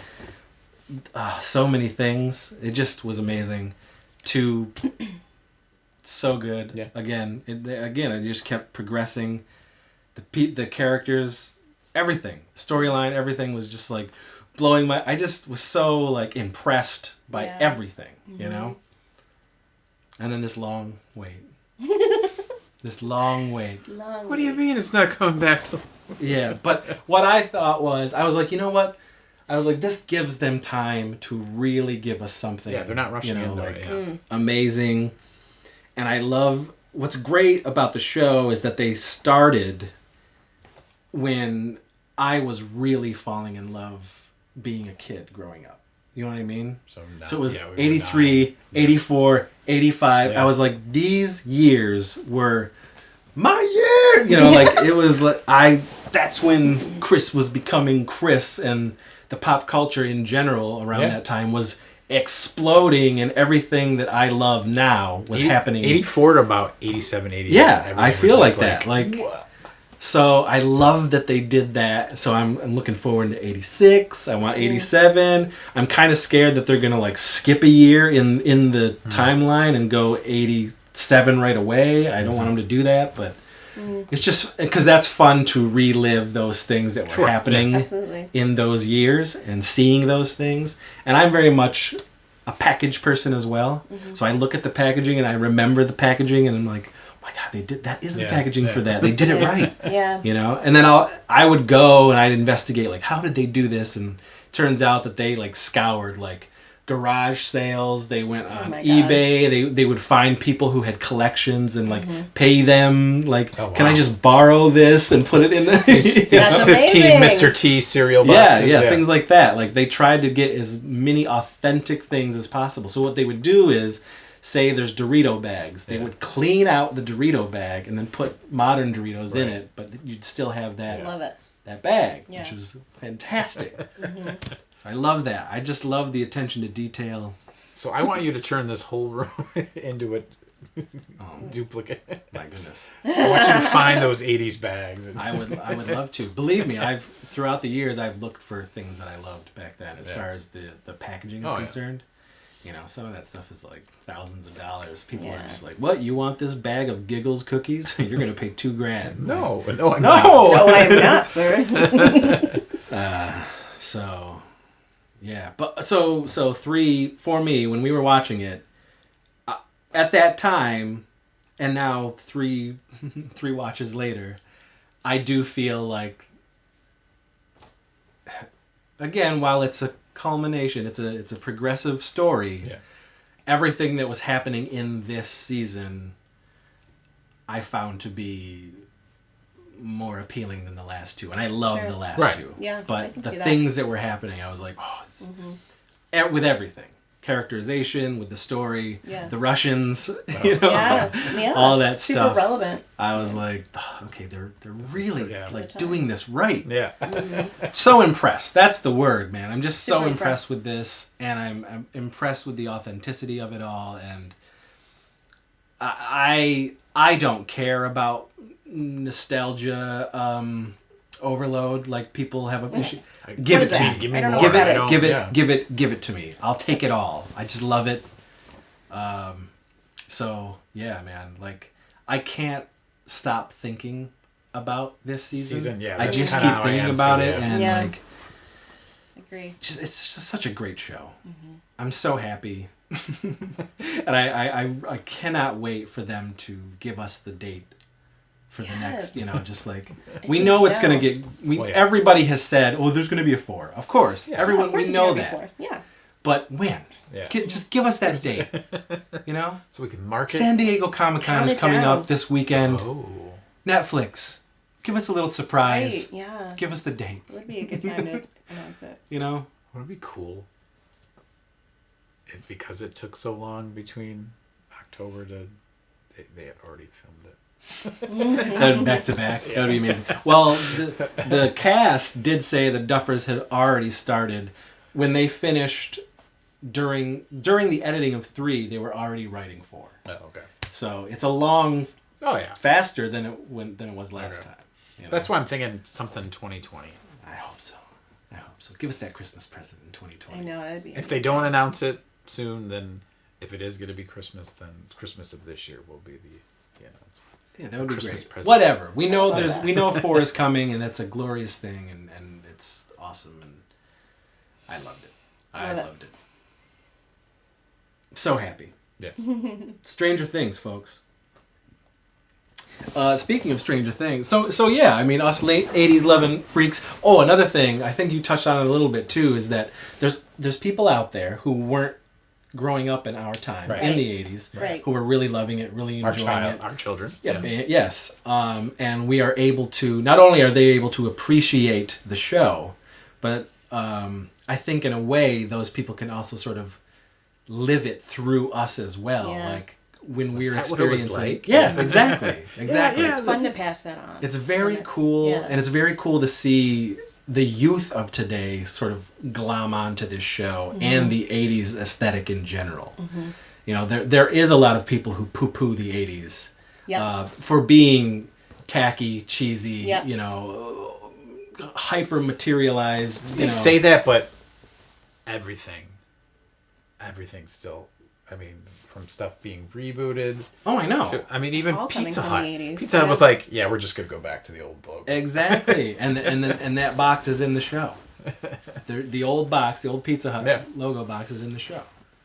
so many things. It just was amazing. So good. Yeah. Again, it just kept progressing. The characters, everything, storyline, everything was just like blowing I just was so like impressed by everything, you know? And then this long wait. This long wait. What do you mean it's not coming back to... Yeah, but what I thought was, I was like, you know what? I was like, this gives them time to really give us something. Yeah, they're not rushing into like, it. Amazing. And I love, what's great about the show is that they started when I was really falling in love being a kid growing up. You know what I mean? So it was 83, 84, 85. Yeah. I was like, these years were my year. You know, like it was like that's when Chris was becoming Chris, and the pop culture in general around that time was exploding, and everything that I love now was happening. 84 to about 87, 88. Yeah, I feel like that. Like So I love that they did that. So I'm looking forward to 86. I want 87. I'm kind of scared that they're gonna like skip a year in the timeline and go 87 right away. I don't want them to do that, but it's just because that's fun to relive those things that were happening in those years and seeing those things. And I'm very much a package person as well. So I look at the packaging and I remember the packaging and I'm like, my God, they did that. Is the packaging for that? They did it right. You know. And then I would go and I'd investigate like how did they do this? And it turns out that they like scoured like garage sales. They went on eBay. They would find people who had collections and like pay them like, can I just borrow this and put it in the these 15 Mr. T cereal boxes? Yeah, things like that. Like they tried to get as many authentic things as possible. So what they would do is, say there's Dorito bags. They would clean out the Dorito bag and then put modern Doritos in it, but you'd still have that that bag, which was fantastic. So I love that. I just love the attention to detail. So I want you to turn this whole room into a duplicate. My goodness. I want you to find those 80s bags. I would love to. Believe me, throughout the years I've looked for things that I loved back then as far as the packaging is concerned. You know, some of that stuff is like thousands of dollars. People are just like, "What? You want this bag of Giggles cookies? You're gonna pay $2,000." No, I'm not. No, I'm not, sir. So, yeah, but so 3 for me when we were watching it at that time, and now 3 watches later, I do feel like, again, while it's a culmination, it's a progressive story. Everything that was happening in this season I found to be more appealing than the last 2, and I love the last 2. But the things that were happening, I was like, with everything, characterization, with the story, the Russians, you know, all that stuff. Super relevant. I was like, okay, they're really like doing this right. Yeah. So impressed. That's the word, man. I'm just so impressed with this, and I'm impressed with the authenticity of it all. And I don't care about nostalgia overload like people have a issue. Give it to me. Give me more. Give it to me. I'll take it all. I just love it. So yeah, man. Like I can't stop thinking about this season. I just keep thinking about it, and like, agree. It's just such a great show. I'm so happy, and I cannot wait for them to give us the date for the next, you know, just like we know it's going to get. Everybody has said, "Oh, there's going to be a 4." Of course, everyone we know that. But when? Just give us that date. You know, so we can mark it. San Diego Comic-Con is coming up this weekend. Netflix, give us a little surprise. Give us the date. It would be a good time to announce it. You know, would it be cool? Because it took so long between October to, they had already filmed it. That back to back. That would be amazing. Well, the cast did say the Duffers had already started when they finished during the editing of 3. They were already writing 4. Oh, okay. So it's a long, faster than it was last time. You know? That's why I'm thinking something 2020. I hope so. Give us that Christmas present in 2020. I know that'd be. If they don't announce it soon, then if it is going to be Christmas, then Christmas of this year will be the announcement. Yeah, that would be Christmas great. Present. Whatever. We know 4 is coming, and that's a glorious thing, and it's awesome, and I loved it. I loved it. So happy. Yes. Stranger Things, folks. Speaking of Stranger Things, so yeah, I mean, us late 80s loving freaks. Oh, another thing, I think you touched on it a little bit too, is that there's people out there who weren't growing up in our time, in the 80s, who were really loving it, really enjoying it. Our children. Yeah. Yes. And we are able to, not only are they able to appreciate the show, but I think in a way those people can also sort of live it through us as well. Like when we're experiencing. What it was like? Yes, exactly. It's fun to pass that on. It's very cool, and it's very cool to see the youth of today sort of glom onto this show and the 80s aesthetic in general. You know, there is a lot of people who poo-poo the 80s for being tacky, cheesy, hyper materialized. They say that, but everything's still. I mean, from stuff being rebooted. Oh, I know. Even all Pizza Hut. Pizza Hut was like, yeah, we're just gonna go back to the old logo. Exactly, and that box is in the show. The old box, the old Pizza Hut logo box is in the show.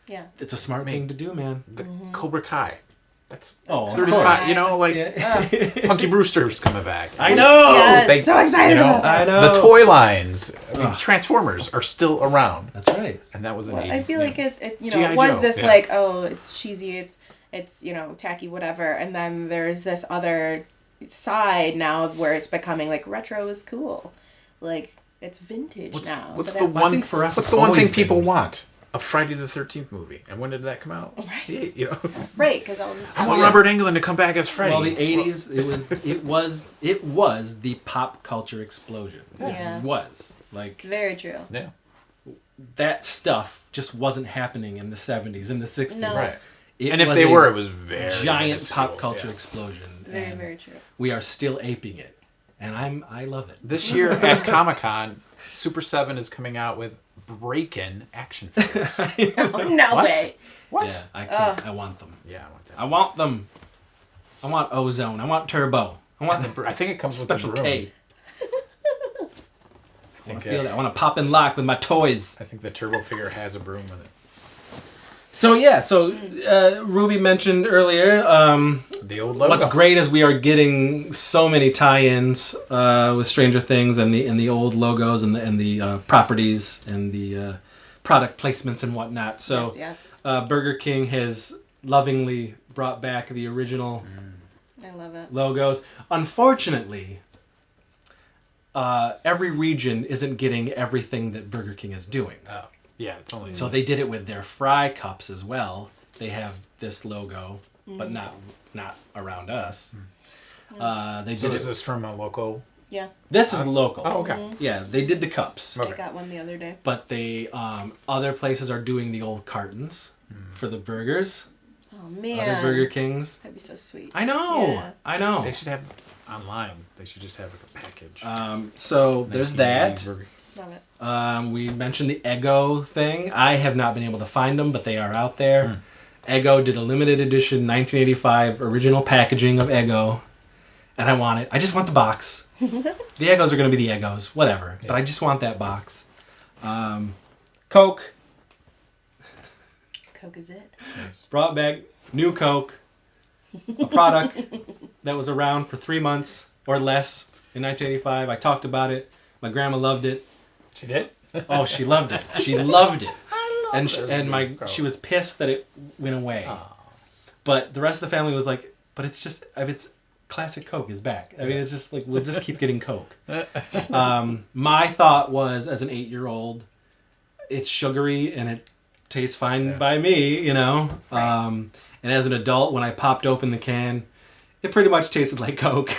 Yeah, it's a smart thing to do, man. The Cobra Kai. That's 35. Punky Brewster's coming back. I know. Yes, so excited about that. I know. The toy lines. Transformers are still around. That's right. And that was an 80s. I feel like it was this it's cheesy, it's tacky, whatever, and then there's this other side now where it's becoming like retro is cool, like it's vintage now. What's the one thing people want? A Friday the 13th movie. And when did that come out? Right. Right, because all this I want Robert Englund to come back as Freddy. Well, the 80s, it was the pop culture explosion. Yeah. It was. Like, very true. Yeah. That stuff just wasn't happening in the 70s, in the 60s. No. Right. And if they were, it was very giant minuscule. pop culture explosion. Very, very true. We are still aping it. And I love it. This year at Comic-Con, Super 7 is coming out with Breakin' action figures. No way. What? Yeah, I can't. I want them. Yeah, I want that. I want them. I want Ozone. I want Turbo. I want I think it comes Special with a broom. K. I want to feel that. I want to pop and lock with my toys. I think the Turbo figure has a broom with it. So Ruby mentioned earlier. The old logo. What's great is we are getting so many tie-ins with Stranger Things and the old logos and the properties and the product placements and whatnot. So yes. Burger King has lovingly brought back the original. I love it. Logos. Unfortunately, every region isn't getting everything that Burger King is doing. Oh. Yeah, it's only. So they did it with their fry cups as well. They have this logo, but not around us. They did is this from a local? Yeah. This is local. Oh, okay. Yeah, they did the cups. I got one the other day. But they other places are doing the old cartons for the burgers. Oh man. Other Burger Kings. That'd be so sweet. I know. Yeah. I know. They should have online. They should just have like a package. So there's that. Love it. We mentioned the Eggo thing. I have not been able to find them, but they are out there. Eggo did a limited edition 1985 original packaging of Eggo, and I want it. I just want the box. The Eggos are going to be the Eggos, whatever. Yeah. But I just want that box. Coke. Coke is it. Nice. Brought back new Coke, a product that was around for 3 months or less in 1985. I talked about it. My grandma loved it. She did? Oh, she loved it. She loved it. She was pissed that it went away. Oh. But the rest of the family was like, but it's just, it's classic Coke is back. I mean, it's just like, we'll just keep getting Coke. My thought was, as an 8-year-old, it's sugary and it tastes fine by me, Right. And as an adult, when I popped open the can, it pretty much tasted like Coke.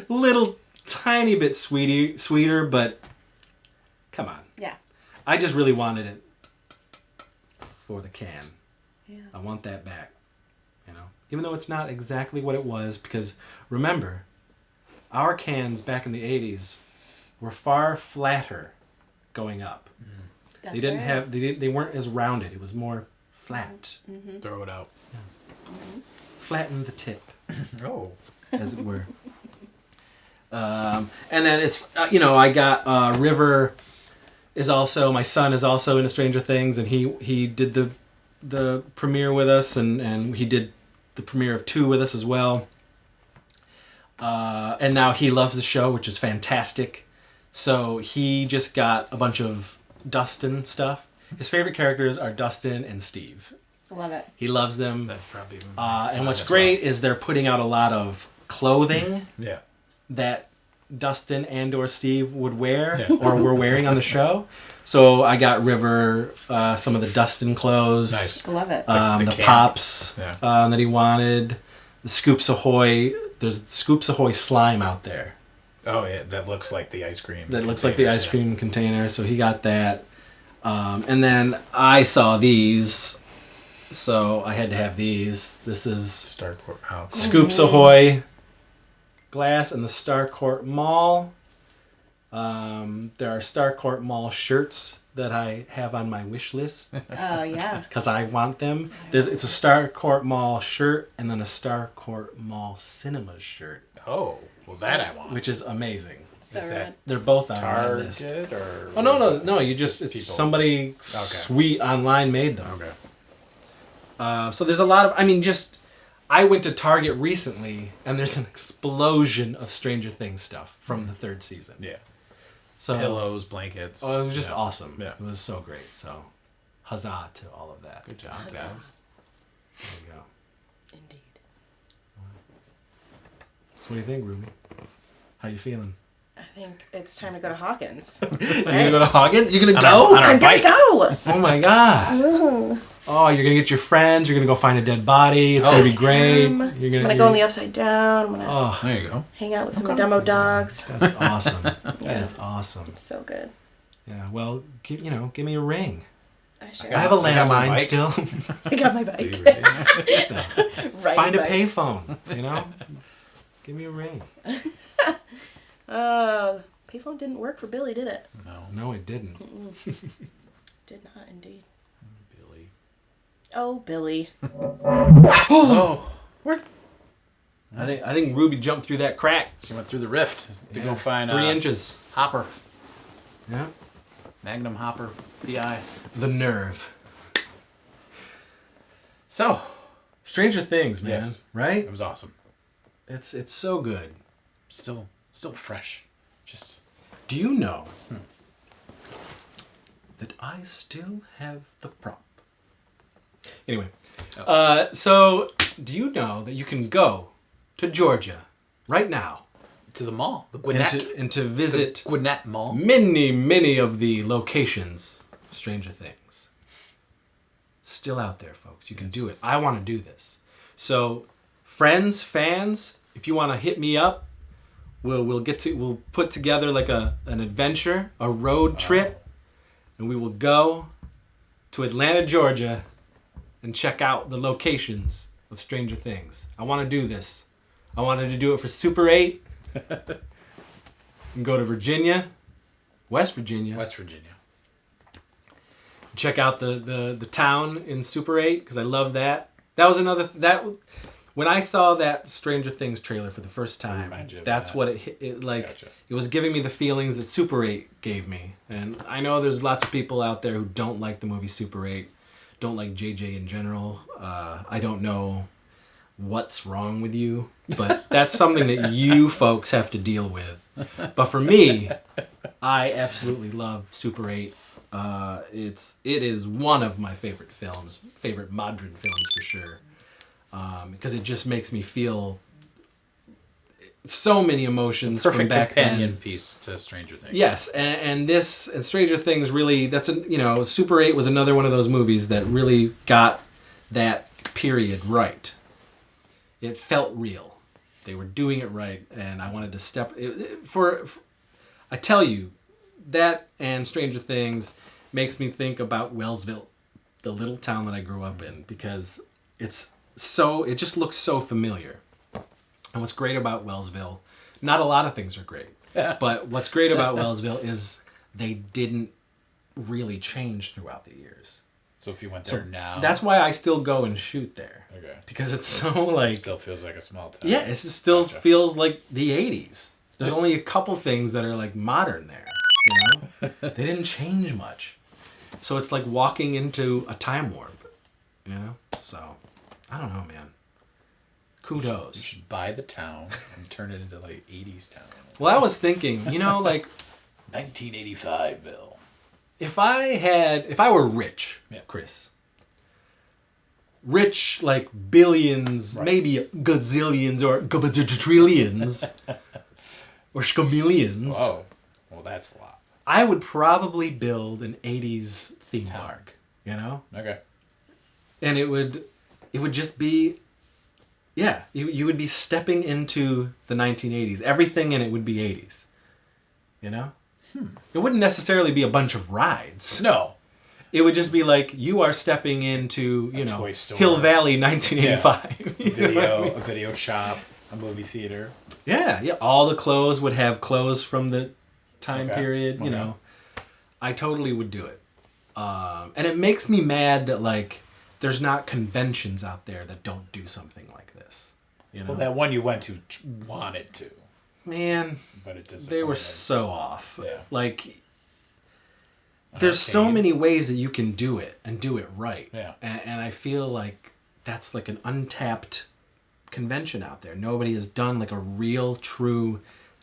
Little tiny bit sweeter, but come on. Yeah. I just really wanted it for the can. Yeah. I want that back. Even though it's not exactly what it was, because remember, our cans back in the 80s were far flatter going up. That's they didn't right. have they weren't as rounded. It was more flat. Mm-hmm. Throw it out. Yeah. Flatten the tip. Oh, as it were. And then it's I got River is also, my son is also into Stranger Things, and he did the premiere with us, and he did the premiere of 2 with us as well. And now he loves the show, which is fantastic. So he just got a bunch of Dustin stuff. His favorite characters are Dustin and Steve. Love it. He loves them. That's probably and what's great is they're putting out a lot of clothing that Dustin and or Steve would wear or were wearing on the show. So I got River some of the Dustin clothes. Nice. I love it. The Pops that he wanted. The Scoops Ahoy. There's Scoops Ahoy slime out there. Oh yeah, that looks like the ice cream. That looks like the ice cream container. So he got that. And then I saw these, so I had to have these. This is Starport House. Scoops Ahoy glass in the Starcourt Mall. There are Starcourt Mall shirts that I have on my wish list. Oh, yeah. Because I want them. It's a Starcourt Mall shirt and then a Starcourt Mall Cinemas shirt. Oh, well, that I want. Which is amazing. So is that they're both on my list. Target or? Oh, no. You just it's people. somebody sweet online made them. Okay. So there's a lot of, I went to Target recently and there's an explosion of Stranger Things stuff from the 3rd season. Yeah. So pillows, blankets. Oh, it was just awesome. Yeah. It was so great. So, huzzah to all of that. Good job, Huzzah. guys. There you go. Indeed. So what do you think, Ruby? How you feeling? I think it's time to go to Hawkins. Are you gonna go to Hawkins? You're gonna go? I'm gonna go! Oh my god. Oh, you're gonna get your friends. You're gonna go find a dead body. It's gonna be great. I'm gonna go in the Upside Down. I'm gonna There you go. hang out with some demo dogs. That's awesome. That is awesome. It's so good. Yeah. Well, give me a ring. I I have a I got my landline bike. still. I got my bike. Riding Find a bikes. payphone. Give me a ring. Payphone didn't work for Billy, did it? No, it didn't. Did not, indeed. Billy. Oh, Billy. Oh. Where? I think Ruby jumped through that crack. She went through the rift to go find 3 inches. Hopper. Yeah. Magnum Hopper. PI. The nerve. So. Stranger Things, man. Yes. Right? It was awesome. It's so good. Still fresh. Just. Do you know that I still have the prop? Anyway, so do you know that you can go to Georgia right now To the mall. The Gwinnett. and to visit the Gwinnett Mall. many of the locations of Stranger Things? Still out there, folks. You can do it. I want to do this. So, friends, fans, if you want to hit me up, we'll put together like an adventure, a road trip, and we will go to Atlanta, Georgia, and check out the locations of Stranger Things. I want to do this. I wanted to do it for Super 8. And go to West Virginia. Check out the town in Super 8 because I love that. That was when I saw that Stranger Things trailer for the first time. That's what it like. Gotcha. It was giving me the feelings that Super 8 gave me. And I know there's lots of people out there who don't like the movie Super 8, don't like JJ in general. I don't know what's wrong with you, but that's something that you folks have to deal with. But for me, I absolutely love Super 8. It is one of my favorite modern films for sure, because it just makes me feel so many emotions from back companion then. Piece to Stranger Things. Yes, and Stranger Things really, Super 8 was another one of those movies that really got that period right. It felt real. They were doing it right, and I wanted to I tell you, that and Stranger Things makes me think about Wellsville, the little town that I grew up in, because it just looks so familiar. And what's great about Wellsville, not a lot of things are great, but what's great about Wellsville is they didn't really change throughout the years. So if you went there now... That's why I still go and shoot there. Okay. Because it's so like... It still feels like a small town. Yeah, it still feels like the 80s. There's only a couple things that are like modern there, They didn't change much. So it's like walking into a time warp, So, I don't know, man. Kudos. You should buy the town and turn it into like 80s town. Well, I was thinking, like... 1985, Bill. If I were rich, Chris, rich like billions, maybe gazillions or trillions or scamillions. Whoa. Well, that's a lot. I would probably build an 80s theme park, Okay. And it would just be, you would be stepping into the 1980s. Everything in it would be 80s, It wouldn't necessarily be a bunch of rides. No. It would just be like you are stepping into, Toy store. Hill Valley 1985. Yeah. A video shop. a movie theater. Yeah. All the clothes would have clothes from the time period. You know, I totally would do it. And it makes me mad that like there's not conventions out there that don't do something like this. You know? Well, that one you went to wanted to. Man, but it disappointed. They were so off. Yeah. Like, there's so many ways that you can do it and do it right. Yeah. And I feel like that's like an untapped convention out there. Nobody has done like a real, true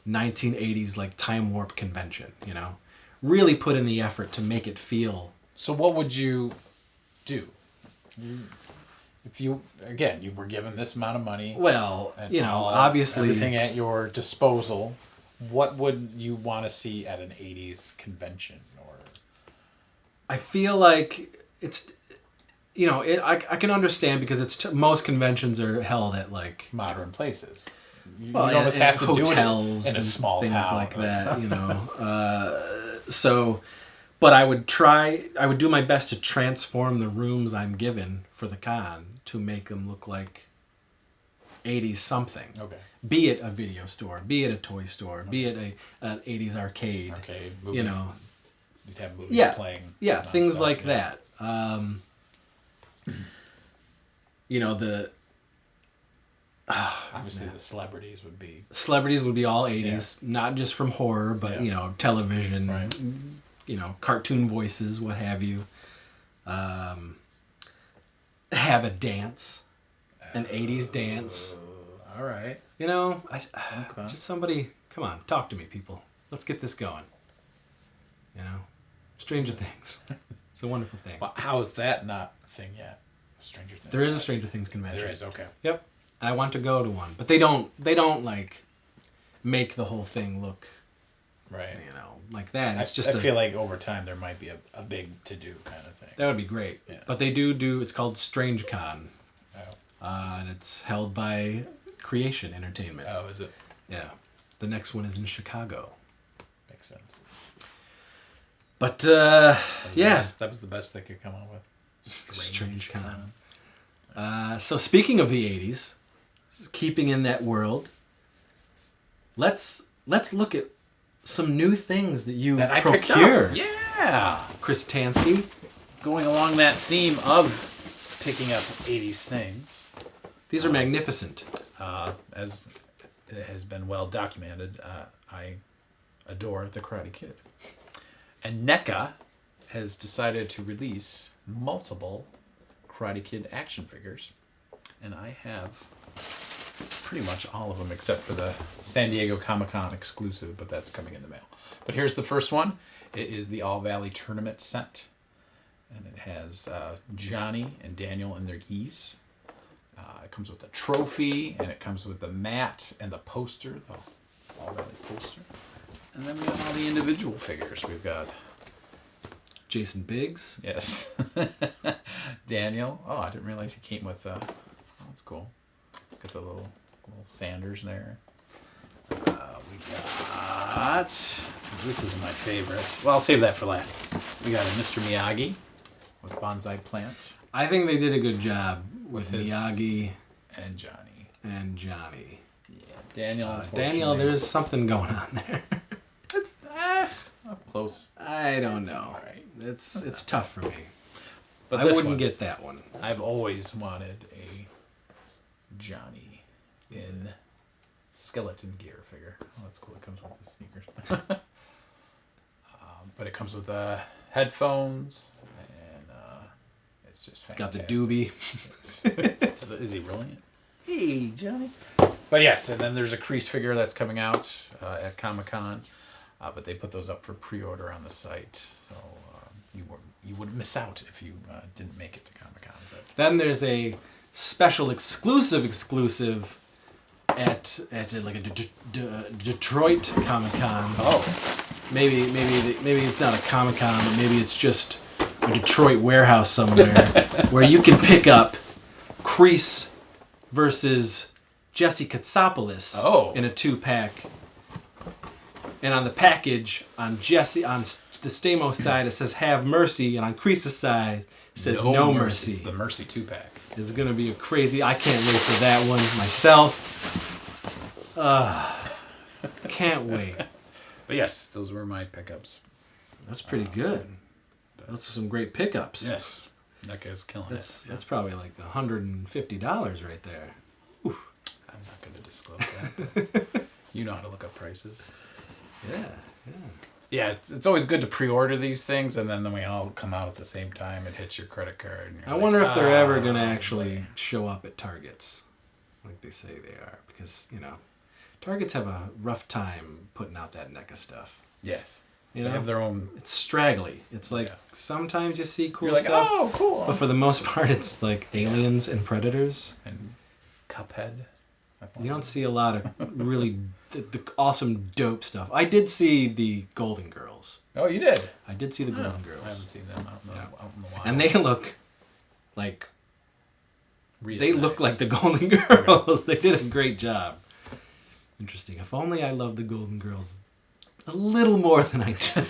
1980s like time warp convention, you know? Really put in the effort to make it feel. So what would you do? If you were given this amount of money. Well, you know, obviously. Everything at your disposal, what would you want to see at an 80s convention? Or I feel like it's, you know, I can understand because it's most conventions are held at like. Modern places. You Well, almost have to hotels do it in a small things town. like that, you know. But I would do my best to transform the rooms I'm given for the con to make them look like 80s something. Okay. Be it a video store, be it a toy store, be it an 80s arcade. Okay. You know. You'd have movies playing. Yeah, things like that. You know, obviously the celebrities would be all 80s, not just from horror, but you know, television. Right. You know, cartoon voices, what have you. Have a dance, an 80s dance. All right. You know, just somebody, come on, talk to me, people. Let's get this going. You know, Stranger Things. It's a wonderful thing. Well, how is that not a thing yet? Stranger Things. There is a Stranger Things convention. There is, okay. Yep. I want to go to one, but they don't like make the whole thing look right. You know, like that. It's I feel like over time there might be a big to-do kind of thing. That would be great. Yeah. But they do, it's called Strange Con. Oh. And it's held by Creation Entertainment. Oh, is it? Yeah. The next one is in Chicago. Makes sense. But, that was the best they could come up with. Strange Con. So speaking of the 80s, keeping in that world, let's look at some new things that you procured. Yeah. Chris Tansky. Going along that theme of picking up 80s things. These are magnificent. As it has been well documented, I adore the Karate Kid. And NECA has decided to release multiple Karate Kid action figures. And I have pretty much all of them except for the San Diego Comic-Con exclusive, but that's coming in the mail. But here's the first one. It is the All Valley Tournament set. And it has Johnny and Daniel and their geese. It comes with a trophy, and it comes with the mat and the poster, the All Valley poster. And then we have all the individual figures. We've got Jason Biggs. Yes. Daniel. Oh, I didn't realize he came with... that's cool. Got the little Sanders there. We got... This is my favorite. Well, I'll save that for last. We got a Mr. Miyagi with Bonsai Plant. I think they did a good job with Miyagi and Johnny. Yeah, Daniel, there's something going on there. It's up close. I don't know. All right. It's tough for me. But I wouldn't get that one. I've always wanted a Johnny in skeleton gear figure. Oh, that's cool. It comes with the sneakers. But it comes with headphones, and it's just fantastic. It's got the doobie. Is he really? Hey, Johnny. But yes, and then there's a Crease figure that's coming out at Comic-Con. But they put those up for pre-order on the site, so you would miss out if you didn't make it to Comic-Con. But then there's a special exclusive at like a Detroit Comic-Con. Oh, maybe it's not a Comic-Con, but maybe it's just a Detroit warehouse somewhere where you can pick up Crease versus Jesse Katsopoulos in a 2-pack. And on the package, on the Stamos side, it says "Have Mercy," and on Crease's side, it says "No Mercy." It's the Mercy 2-pack. It's gonna be a crazy. I can't wait for that one myself. Can't wait. But yes, those were my pickups. That's pretty good. Those are some great pickups. Yes. That guy's killing it. That's probably like $150 right there. Oof. I'm not going to disclose that. You know how to look up prices. Yeah. Yeah, it's always good to pre-order these things, and then we all come out at the same time. It hits your credit card. And I wonder if they're ever going to actually show up at Targets, like they say they are, because Targets have a rough time putting out that NECA stuff. Yes, they have their own. It's straggly. It's like sometimes you see cool You're stuff. Oh, cool! But for the most part, it's like Aliens and Predators and Cuphead. You don't see a lot of really the awesome, dope stuff. I did see the Golden Girls. Oh, you did? I did see the Golden Girls. I haven't seen them out in the wild. And they look like... Really nice. Look like the Golden Girls. They did a great job. Interesting. If only I loved the Golden Girls a little more than I do.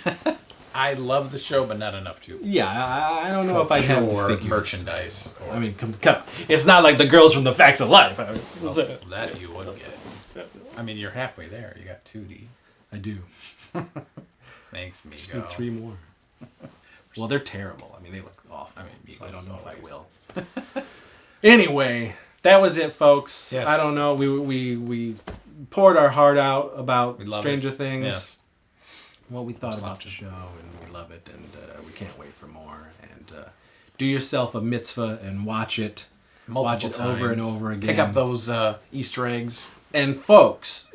I love the show, but not enough to. Yeah, I don't know if I'd have the figures. Merchandise. I mean, come. It's not like the girls from the Facts of Life. That you would get. I mean, you're halfway there. You got 2D. I do. Thanks, Migo. Just need 3 more. Well, they're terrible. I mean, they look awful. I mean, so I don't know if I will. Anyway, that was it, folks. Yes. I don't know. We poured our heart out about Stranger Things. Yes. What we thought about the show, and we love it, and we can't wait for more. And do yourself a mitzvah and watch it. Watch it over and over again. Pick up those Easter eggs. And folks,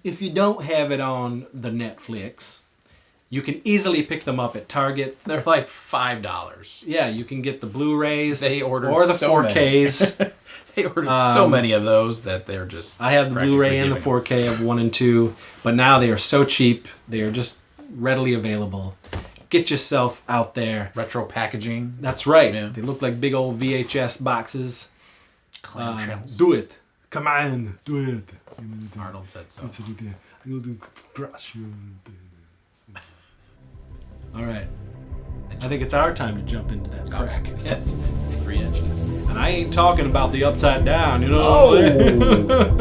if you don't have it on the Netflix, you can easily pick them up at Target. They're like $5. Yeah, you can get the Blu-rays. They ordered or the 4Ks. They ordered so many of those that they're just... I have the Blu-ray and the 4K of 1 and 2, but now they are so cheap. They are just readily available. Get yourself out there. Retro packaging. That's right. Yeah. They look like big old VHS boxes. Clamshells. Do it. Come on. Do it. Arnold said so. All right. I think it's our time to jump into that crack. 3 inches. And I ain't talking about the upside down, you know? Oh!